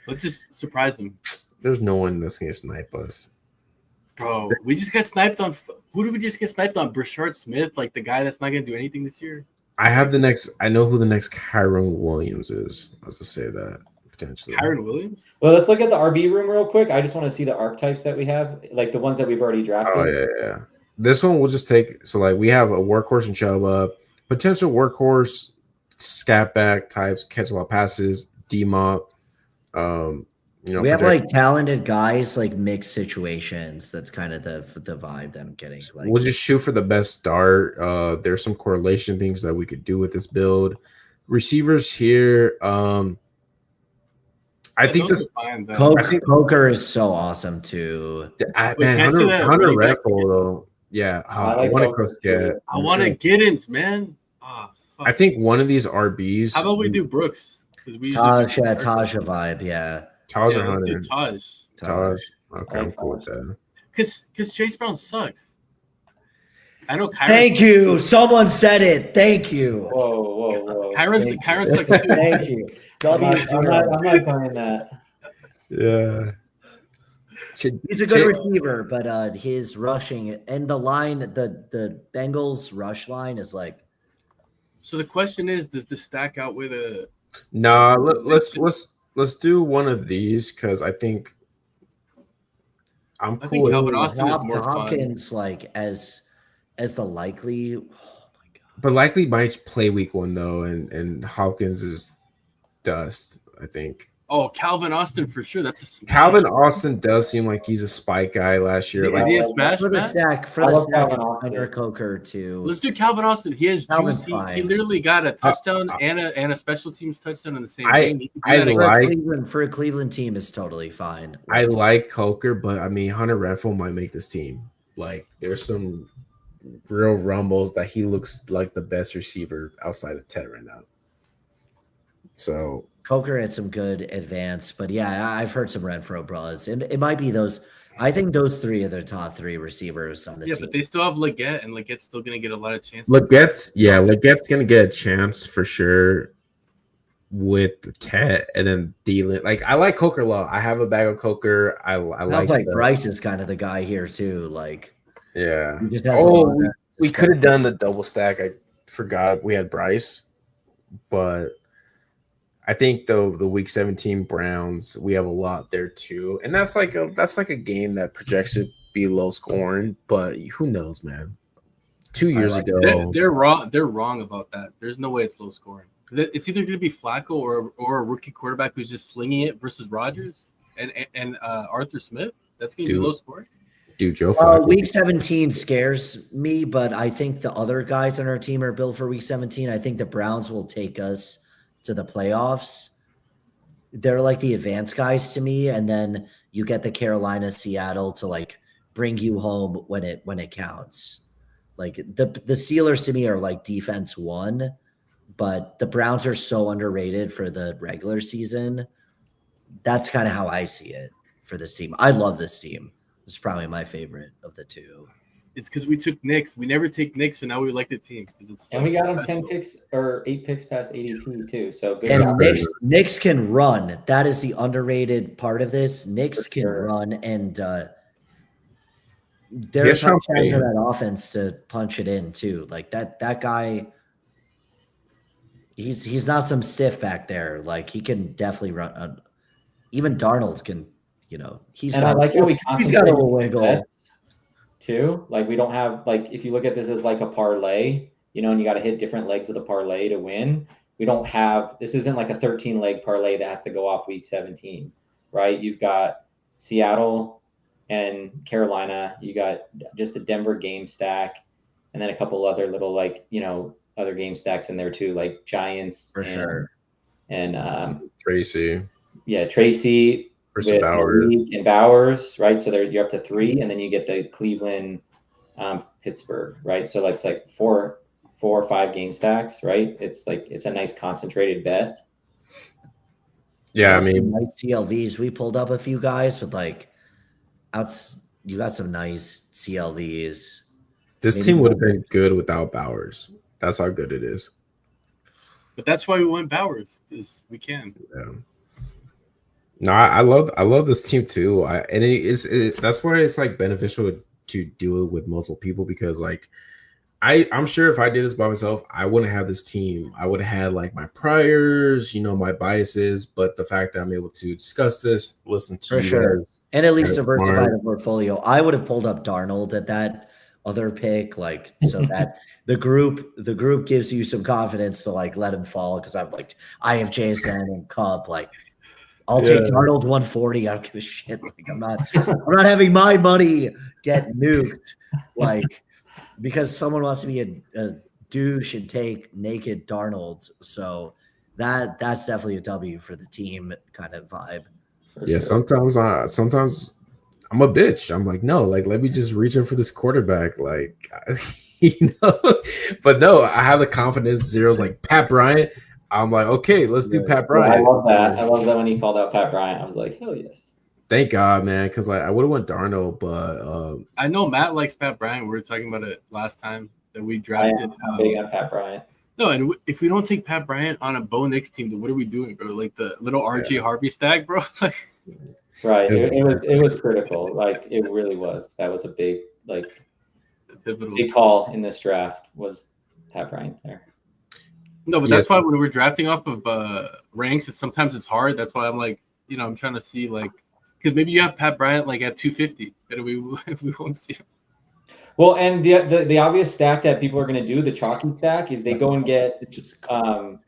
Let's just surprise them, There's no one that's gonna snipe us. bro. We just got sniped on. Who did we just get sniped on? Brashard Smith, like the guy that's not gonna do anything this year. I know who the next Kyron Williams is. I was to say that potentially. Kyron Williams. Well, let's look at the RB room real quick. I just want to see the archetypes that we have, like the ones that we've already drafted. Oh yeah. This one we'll just take. So like we have a workhorse and Chubb, potential workhorse, scat back types, catch a lot of passes, D-Mop. We have like talented guys, like mixed situations. That's kind of the vibe that I'm getting. Like, we'll just shoot for the best start. There's some correlation things that we could do with this build. Receivers here. I think those this are fine, though. Coker is so awesome too. man, can I say that Hunter running back Reffel though. Yeah, I I like want to Coker, cross get. too. I want to get ins, man. Oh, fuck. I think one of these RBs. How about we do Brooks? Because we Taj vibe, yeah. Taj yeah, or let's do Hunter? Taj. Taj. Okay, I I'm like cool with that. Because Chase Brown sucks. I know Kyron. Thank you. Someone said it. Thank you. Whoa. Kyron sucks too. Thank you. I'm not buying that. Yeah. He's a good receiver, but his rushing and the line, the Bengals rush line is like. So the question is, does the stack outweigh the? Nah, let's do one of these because I think I'm I cool. think with Calvin Austin is more fun. Hopkins like as the likely. Oh my god! But likely might play week one though, and Hopkins is dust. I think Oh, Calvin Austin for sure. That's a smash. Calvin Austin does seem like he's a spike guy last year. Is he a smash, For the man? stack, I love stack Calvin Austin. under Coker too. Let's do Calvin Austin. He has Calvin's juicy. fine. He literally got a touchdown and a special teams touchdown in the same I- game. He could do I that again. like- For a Cleveland team is totally fine. I like Coker, but I mean Hunter Renfro might make this team. Like there's some real rumbles that he looks like the best receiver outside of Ted right now. So Coker had some good advance, but yeah, I've heard some Renfro buzz, and it might be those. I think those three are the top three receivers on the team. But they still have Leggett, and Leggett's still going to get a lot of chances. Leggett's going to get a chance for sure with Ted, and then Thielen. Like I like Coker a lot. I have a bag of Coker. I like Bryce is kind of the guy here too. Like yeah. He just has we could have done the double stack. I forgot we had Bryce, but I think the week 17 Browns, we have a lot there too. And that's like a game that projects to be low scoring, but who knows, man. 2 years ago. They're wrong about that. There's no way it's low scoring. It's either going to be Flacco or a rookie quarterback who's just slinging it versus Rodgers and Arthur Smith. That's going to be low scoring. Dude, Joe Flacco. Week 17 scares me, but I think the other guys on our team are built for week 17. I think the Browns will take us to the playoffs. They're like the advanced guys to me, and then you get the Carolina, Seattle to like bring you home when it counts. Like the Steelers to me are like defense one, but the Browns are so underrated for the regular season. That's kind of how I see it for this team. I love this team. This is probably my favorite of the two. It's because we took Knicks. We never take Knicks, so now we like the team. And we got him 10 picks or 8 picks past ADP too. So good. And Knicks can run. That is the underrated part of this. Knicks can run, and there's a chance of that offense to punch it in too. Like that guy. He's not some stiff back there. Like he can definitely run. Even Darnold can. I like how he's got a little wiggle too. Like we don't have if you look at this as like a parlay, and you got to hit different legs of the parlay to win. We don't have this isn't like a 13-leg parlay that has to go off week 17, right? You've got Seattle and Carolina. You got just the Denver game stack, and then a couple other little other game stacks in there too, like Giants for sure, and Tracy. Yeah, Tracy. With Bowers. And Bowers, right? So you're up to 3, and then you get the Cleveland, Pittsburgh, right? So it's like 4 or 5 game stacks, right? It's a nice concentrated bet. Yeah, I mean, nice CLVs. We pulled up a few guys, but you got some nice CLVs. This team would have been good without Bowers. That's how good it is. But that's why we went Bowers, because we can. Yeah. No, I love this team too. That's why it's like beneficial to do it with multiple people, because I'm sure if I did this by myself, I wouldn't have this team. I would have had like my priors, my biases, but the fact that I'm able to discuss this, listen to you guys, and at least diversify the portfolio. I would have pulled up Darnold at that other pick, so that the group gives you some confidence to let him fall, because I have JSN and Cup I'll take Darnold 140. I don't give a shit. I'm not having my money get nuked. Because someone wants to be a douche and take naked Darnold. So that's definitely a W for the team kind of vibe. Yeah, sometimes I'm a bitch. I'm like, no, let me just reach in for this quarterback. But no, I have the confidence. Zero's like Pat Bryant. I'm like, okay, let's do Pat Bryant. I love that. I love that when he called out Pat Bryant. I was like, hell yes. Thank God, man, because I would have went Darnold, but I know Matt likes Pat Bryant. We were talking about it last time that we drafted. I'm big on Pat Bryant. No, and if we don't take Pat Bryant on a Bo Nix team, then what are we doing, bro? Like the little RJ Harvey stack, bro. Right. It was critical. It really was. That was a big big call in this draft was Pat Bryant there. No, but that's why when we're drafting off of ranks, sometimes it's hard. That's why I'm I'm trying to see because maybe you have Pat Bryant at 250, and we won't see him. Well, and the obvious stack that people are going to do, the chalky stack, is they go and get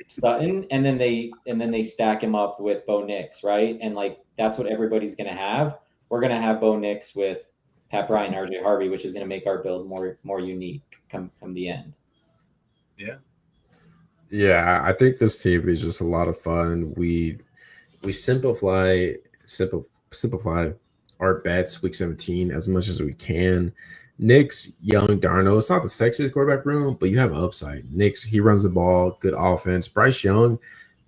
Sutton, and then they stack him up with Bo Nix, right? And that's what everybody's going to have. We're going to have Bo Nix with Pat Bryant and RJ Harvey, which is going to make our build more unique come the end. Yeah. Yeah, I think this team is just a lot of fun. We simplify our bets week 17 as much as we can, Knicks, young Darno. It's not the sexiest quarterback room, but you have upside. Knicks, he runs the ball, good offense. Bryce Young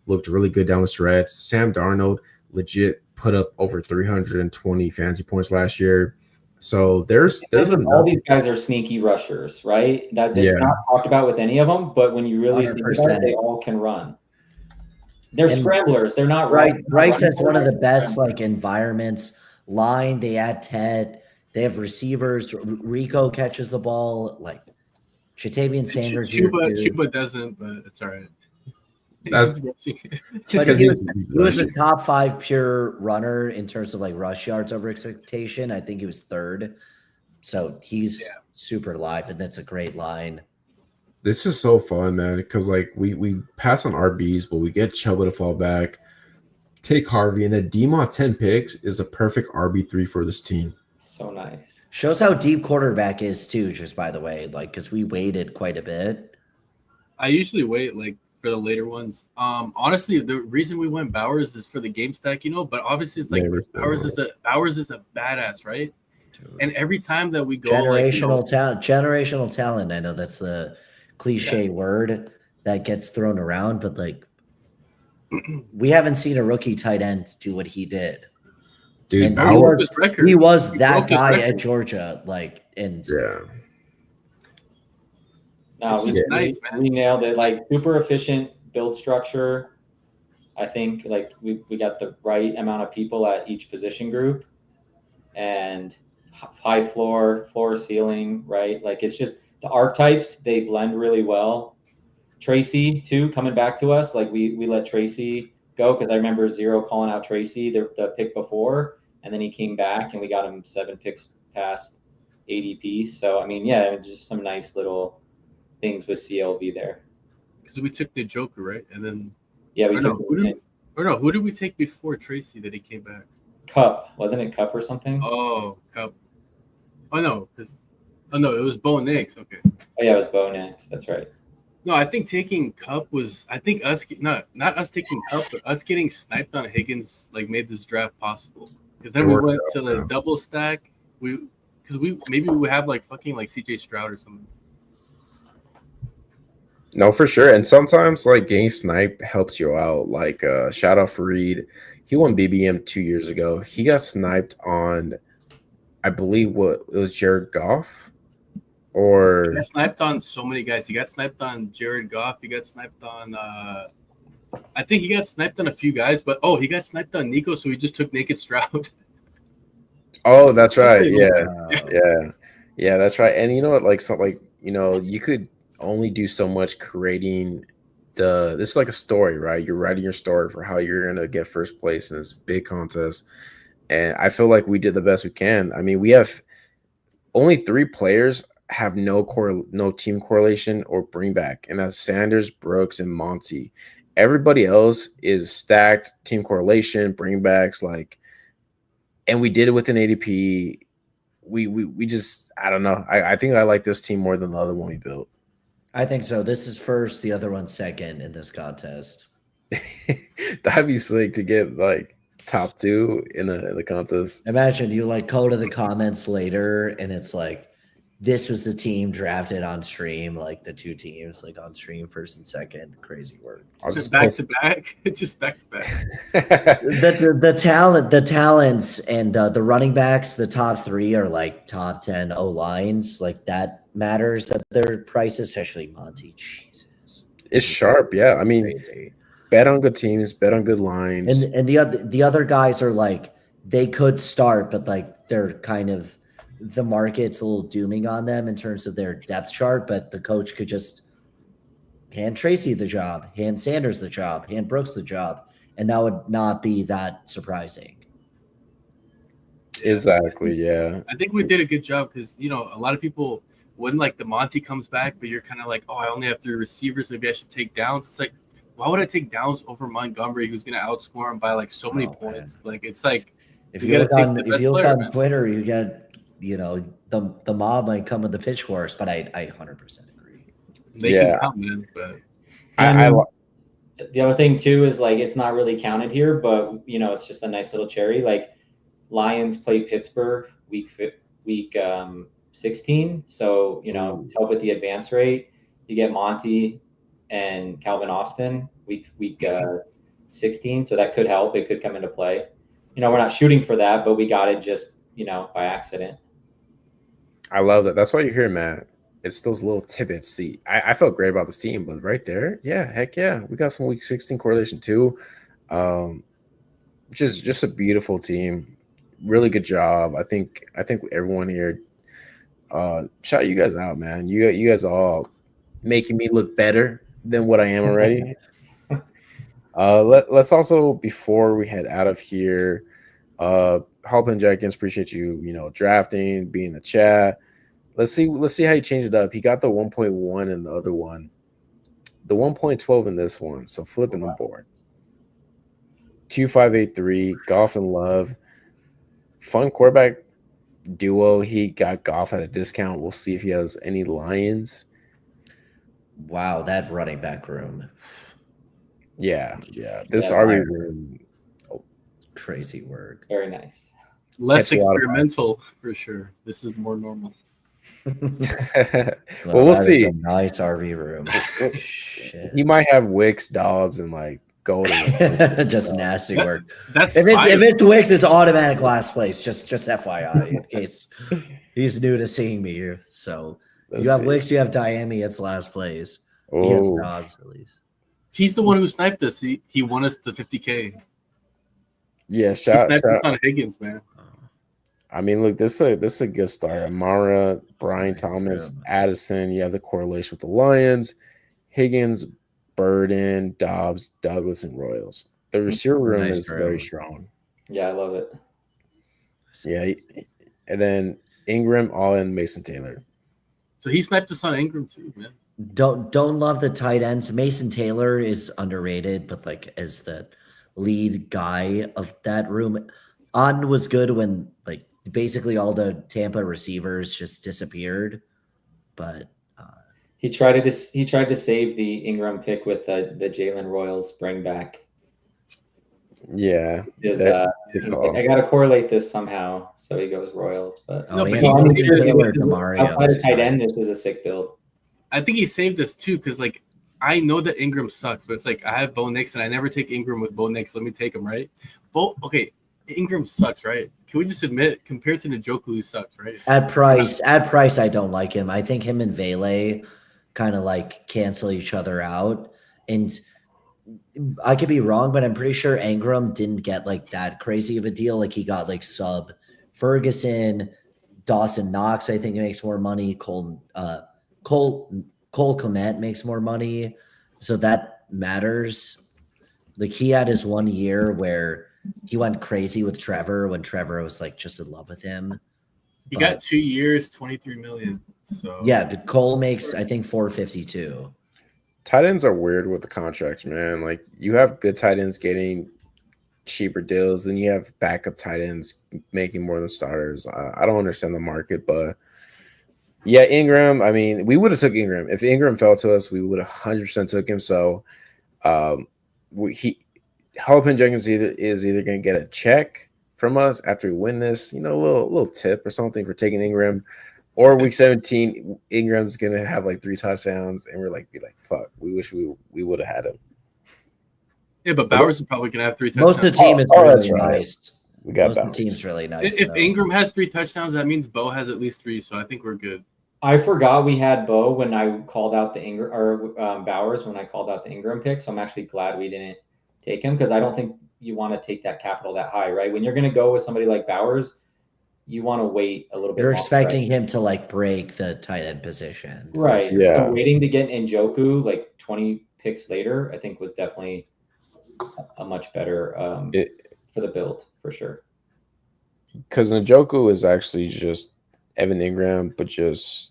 looked really good down the stretch. Sam Darnold legit put up over 320 fantasy points last year. So there's all these guys are sneaky rushers, right? That's not talked about with any of them, but when you really think about it, they all can run. They're scramblers. They're not right. Bryce has one of the best like environments. Line, they add Ted. They have receivers. Rico catches the ball. Like Jatavian Sanders. Chuba doesn't, but it's all right. But he was a top 5 pure runner in terms of like rush yards over expectation. I think he was 3rd. So he's super live, and that's a great line. This is so fun, man, because like we pass on RBs, but we get Chuba to fall back, take Harvey, and then D-Maw 10 picks is a perfect RB3 for this team. So nice. Shows how deep quarterback is too, just by the way, like because we waited quite a bit. I usually wait like for the later ones. Honestly, the reason we went Bowers is for the game stack, but obviously it's like Bowers is a badass, right? And every time that we go generational talent. I know that's the cliche word that gets thrown around, but like we haven't seen a rookie tight end do what he did. Dude, he was that guy at Georgia, like, and no, we nailed it. Like super efficient build structure. I think like we got the right amount of people at each position group, and high floor ceiling, right? Like it's just the archetypes, they blend really well. Tracy too, coming back to us, like we let Tracy go because I remember Zero calling out Tracy the pick before, and then he came back and we got him 7 picks past ADP. So I mean, just some nice little things with CLV there. Because we took the Joker, right? And then who did we take before Tracy that he came back? Cup, wasn't it Cup or something? Oh, Cup. Oh no, it was Bo Nix. Okay. Oh yeah, it was Bo Nix. That's right. No, I think taking Cup was. I think us not us taking Cup, but us getting sniped on Higgins like made this draft possible. Because then we went to the double stack. We have like fucking like CJ Stroud or something. No, for sure. And sometimes like getting sniped helps you out. Like shout out Fareed. He won BBM 2 years ago. He got sniped on, I believe it was Jared Goff. Or he got sniped on so many guys. He got sniped on Jared Goff. He got sniped on I think he got sniped on a few guys, but he got sniped on Nico, so he just took Naked Stroud. Oh, that's right. Yeah, that's right. And you know what, like you could only do so much creating this is like a story, right? You're writing your story for how you're gonna get first place in this big contest. And I feel like we did the best we can. I mean, we have only 3 players have no team correlation or bring back, and that's Sanders, Brooks, and Monty. Everybody else is stacked team correlation, bring backs, and we did it with an ADP. We just, I don't know. I think I like this team more than the other one we built. I think so. This is first, the other one's second in this contest. That'd be sick to get like top 2 in the contest. Imagine you like go to the comments later and it's like, this was the team drafted on stream, like the 2 teams like on stream, first and second. Crazy work. Just back to back. Just back to back. The talents and the running backs, the top 3 are like top 10 O lines. Like that matters at their price, especially Monty. Jesus, it's sharp. Yeah, I mean, crazy. Bet on good teams, bet on good lines, and the other guys are like they could start, but like they're kind of. The market's a little dooming on them in terms of their depth chart, but the coach could just hand Tracy the job, hand Sanders the job, hand Brooks the job, and that would not be that surprising. Exactly, yeah. I think we did a good job because, a lot of people, when like the Monty comes back, but you're kind of like, I only have 3 receivers, maybe I should take Downs. It's like, why would I take Downs over Montgomery, who's going to outscore him by like so many points? Man. Like, it's like, if you look on Twitter, you get the mob might come with the pitchforks, but I 100% agree. They can come in, but the other thing too is like it's not really counted here, but it's just a nice little cherry. Like Lions play Pittsburgh week 16. So, you know, Ooh. to help with the advance rate, you get Monty and Calvin Austin week 16. So that could help. It could come into play. You know, we're not shooting for that, but we got it just, you know, by accident. I love that. That's why you're here, Matt. It's those little tidbits. See, I felt great about this team, but right there, yeah, heck yeah, we got some week 16 correlation too. Um, just a beautiful team. Really good job. I think everyone here. Shout you guys out, man. You guys all making me look better than what I am already. Let's also, before we head out of here, Halpin Jenkins, appreciate you, drafting, being in the chat. Let's see how he changed it up. He got the 1.1 in the other one, the 1.12 in this one. So flipping the board. 2583, Golf and Love. Fun quarterback duo. He got Golf at a discount. We'll see if he has any Lions. Wow, that running back room. Yeah. This Yeah, RB room. Crazy work. Very nice. Less Catch a lot of experimental for sure. This is more normal. well, we'll that is see. a nice RV room. Shit. He might have Wicks, Dobbs, and like Golden. Just nasty work. That's If fine. it's Wicks, it's automatic last place. Just FYI, in case he's new to seeing me here. So Let's you have see. Wicks, you have Diami, it's last place. He has Oh, Dobbs at least. He's the one who sniped us. He won us the 50K. yeah. He Shout. sniped us on Higgins, man. I mean, look, this is a good start. Amara, Brian nice Thomas, room. Addison. You have the correlation with the Lions, Higgins, Burden, Dobbs, Douglas, and Royals. The receiver room Nice is room. very strong. Yeah, I love it. Yeah, and then Ingram, all in Mason Taylor. So he sniped us on Ingram too, man. Don't love the tight ends. Mason Taylor is underrated, but like as the lead guy of that room, On was good when like basically all the Tampa receivers just disappeared. But He tried to save the Ingram pick with the Jalen Royals bring back. Yeah, He's good like, call. I got to correlate this somehow, so he goes Royals. But No, but yeah, he's I'm Mason sure Taylor, this is- Demario outside is of tight fine. end, this is a sick build. I think he saved us too, because like I know that Ingram sucks, but it's like I have Bo Nix and I never take Ingram with Bo Nix. Let me take him, right? Okay, Ingram sucks, right? Can we just admit it? Compared to Njoku, he sucks, right? At price, I don't like him. I think him and Vele kind of like cancel each other out. And I could be wrong, but I'm pretty sure Ingram didn't get like that crazy of a deal. Like he got like sub Ferguson, Dawson Knox. I think he makes more money. Cole Clement makes more money, so that matters. Like he had his 1 year where he went crazy with Trevor when Trevor was like just in love with him. He got 2 years, 23 million. So Yeah, Cole makes I think 452. Tight ends are weird with the contracts, man. Like you have good tight ends getting cheaper deals, then you have backup tight ends making more than starters. I don't understand the market, but yeah, Ingram. I mean, we would have took Ingram if Ingram fell to us. We would have 100% took him. So, Halpin Jenkins is either going to get a check from us after we win this, a little tip or something for taking Ingram, or week 17, Ingram's going to have like 3 touchdowns, and we're like, fuck, we wish we would have had him. yeah, but Bowers is probably gonna have 3 touchdowns. Most of the team is that's really right. nice. We got Most of the Bowers. team's really nice. If though. Ingram has 3 touchdowns, that means Bo has at least 3. So I think we're good. I forgot we had Bo when I called out the Ingram or Bowers when I called out the Ingram pick. So I'm actually glad we didn't take him because I don't think you want to take that capital that high, right? When you're going to go with somebody like Bowers, you want to wait a little bit. You're longer, expecting right? him to like break the tight end position. Right. Yeah. So waiting to get Njoku like 20 picks later, I think was definitely a much better for the build for sure. Because Njoku is actually just Evan Ingram, but just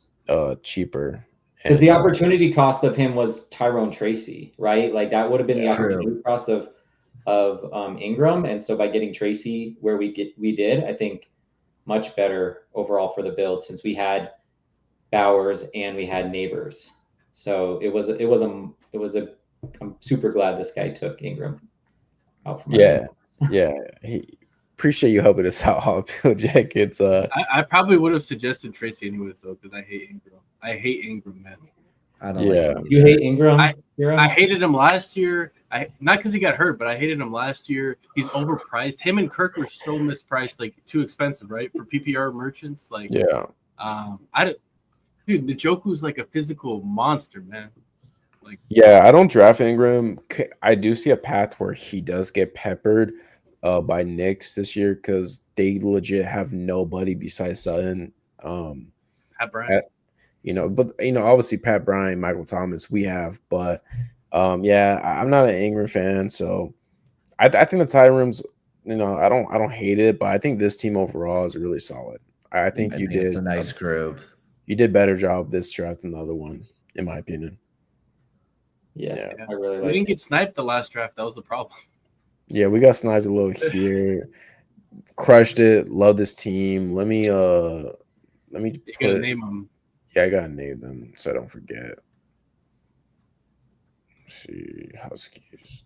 cheaper. Because the opportunity cost of him was Tyrone Tracy, right? Like that would have been the opportunity cost of Ingram, and so by getting Tracy where we did, I think much better overall for the build since we had Bowers and we had Neighbors. So I'm super glad this guy took Ingram out from yeah. He appreciate you helping us out, Holiday Jackets. I probably would have suggested Tracy anyways though, because I hate Ingram. I hate Ingram, man. I don't Yeah. like him You either. hate Ingram? I hated him last year. Not because he got hurt, but I hated him last year. He's overpriced. Him and Kirk were so mispriced, like too expensive, right? For PPR merchants. Like, Yeah. Dude, Njoku's like a physical monster, man. Like, Yeah, I don't draft Ingram. I do see a path where he does get peppered by Knicks this year because they legit have nobody besides Sutton. Pat Bryant. But obviously Pat Bryant, Michael Thomas, we have, but yeah, I'm not an Ingram fan, so I think the tie rooms, I don't hate it, but I think this team overall is really solid. I think you did it's a nice group. You did better job this draft than the other one, in my opinion. Yeah. I really We like didn't it. get sniped the last draft. That was the problem. Yeah, we got sniped a little here. Crushed it. Love this team. Let me You gotta name them. Yeah, I gotta name them so I don't forget. Let's see, Huskies.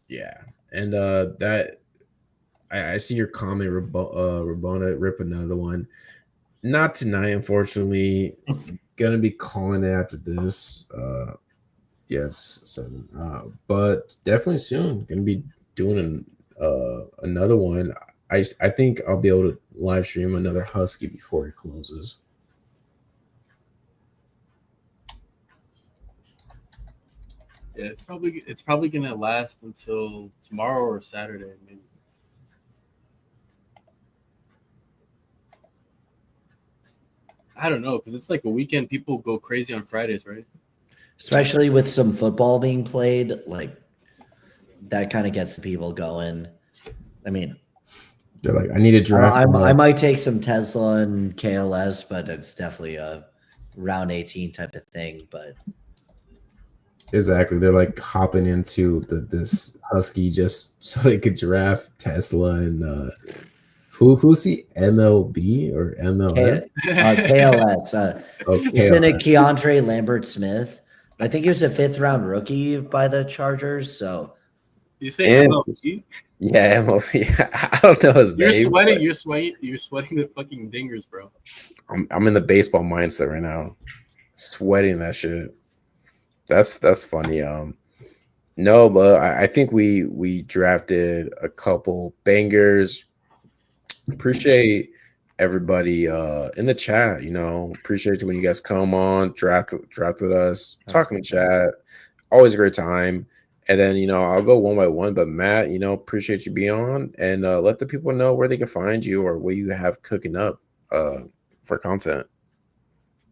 Yeah, and that I see your comment, Rabona, rip another one. Not tonight, unfortunately. Gonna be calling it after this. Yes, 7. But definitely soon. Gonna be doing another one. I think I'll be able to live stream another Husky before it closes. Yeah, it's probably gonna last until tomorrow or Saturday, maybe. I don't know, because it's like a weekend. People go crazy on Fridays, right? Especially with some football being played, like that kind of gets the people going. I mean, They're like, I need a draft. I might take some Tesla and KLS, but it's definitely a round 18 type of thing. But exactly, they're like hopping into this Husky just so they could draft Tesla and who's the MLB or MLS? KLS. Okay, He's in a Keandre Lambert Smith. I think he was a 5th round rookie by the Chargers. So you say And- MLB? Yeah, MLB. I don't know his You're name. sweating. but You're sweating the fucking dingers, bro. I'm in the baseball mindset right now, sweating that shit. That's funny. No, but I think we drafted a couple bangers. Appreciate everybody in the chat. Appreciate you when you guys come on, draft with us, talk in the chat. Always a great time. And then I'll go one by one. But Matt, appreciate you being on, and let the people know where they can find you or what you have cooking up for content.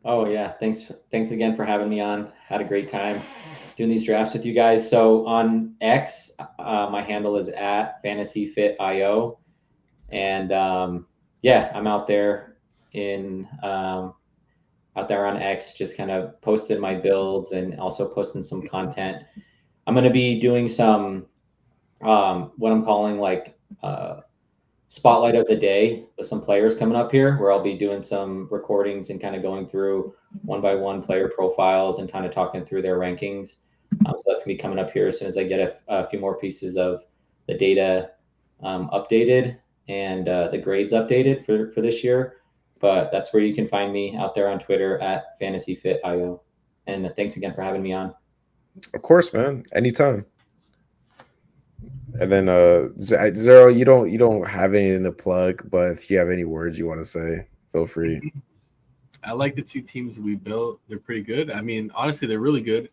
Oh yeah, thanks again for having me on. Had a great time doing these drafts with you guys. So on X, my handle is @FantasyFitIO, and yeah, I'm out there on X, just kind of posting my builds and also posting some content. I'm going to be doing some what I'm calling like spotlight of the day with some players coming up here, where I'll be doing some recordings and kind of going through one by one player profiles and kind of talking through their rankings. So that's gonna be coming up here as soon as I get a few more pieces of the data updated and the grades updated for this year. But that's where you can find me out there on Twitter @FantasyFitIO. And thanks again for having me on. Of course, man. Anytime. And then Zero, you don't have anything to plug, but if you have any words you want to say, feel free. I like the two teams we built. They're pretty good. I mean, honestly, they're really good.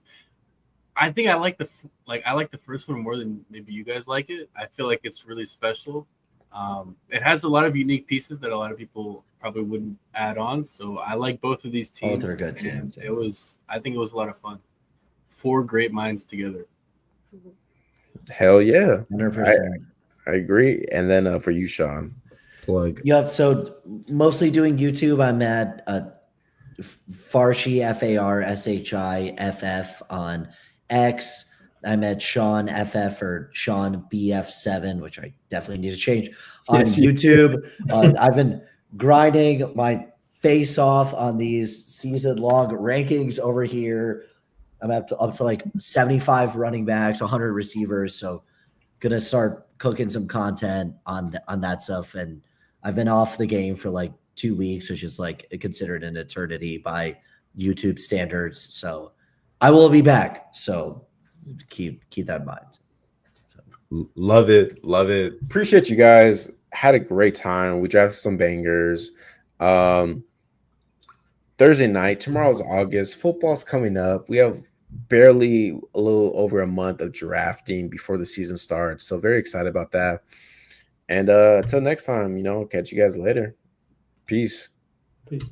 I think I like the first one more than maybe you guys like it. I feel like it's really special. It has a lot of unique pieces that a lot of people probably wouldn't add on. So I like both of these teams. Both are good teams. I think it was a lot of fun. 4 great minds together. Hell yeah. 100%. I agree. And then for you, Sean, plug. Yeah, so mostly doing YouTube. I'm at Farshi, FARSHIFF on X. I'm at Sean FF or Sean BF7, which I definitely need to change on YouTube. I've been grinding my face off on these season-long rankings over here. I'm up to like 75 running backs, 100 receivers. So gonna start cooking some content on that stuff, and I've been off the game for like 2 weeks, which is like considered an eternity by YouTube standards. So I will be back. So keep that in mind. Love it. Appreciate you guys. Had a great time. We drafted some bangers. Thursday night. Tomorrow's August. Football's coming up. We have barely a little over a month of drafting before the season starts. So very excited about that. And until next time, catch you guys later. Peace. Peace.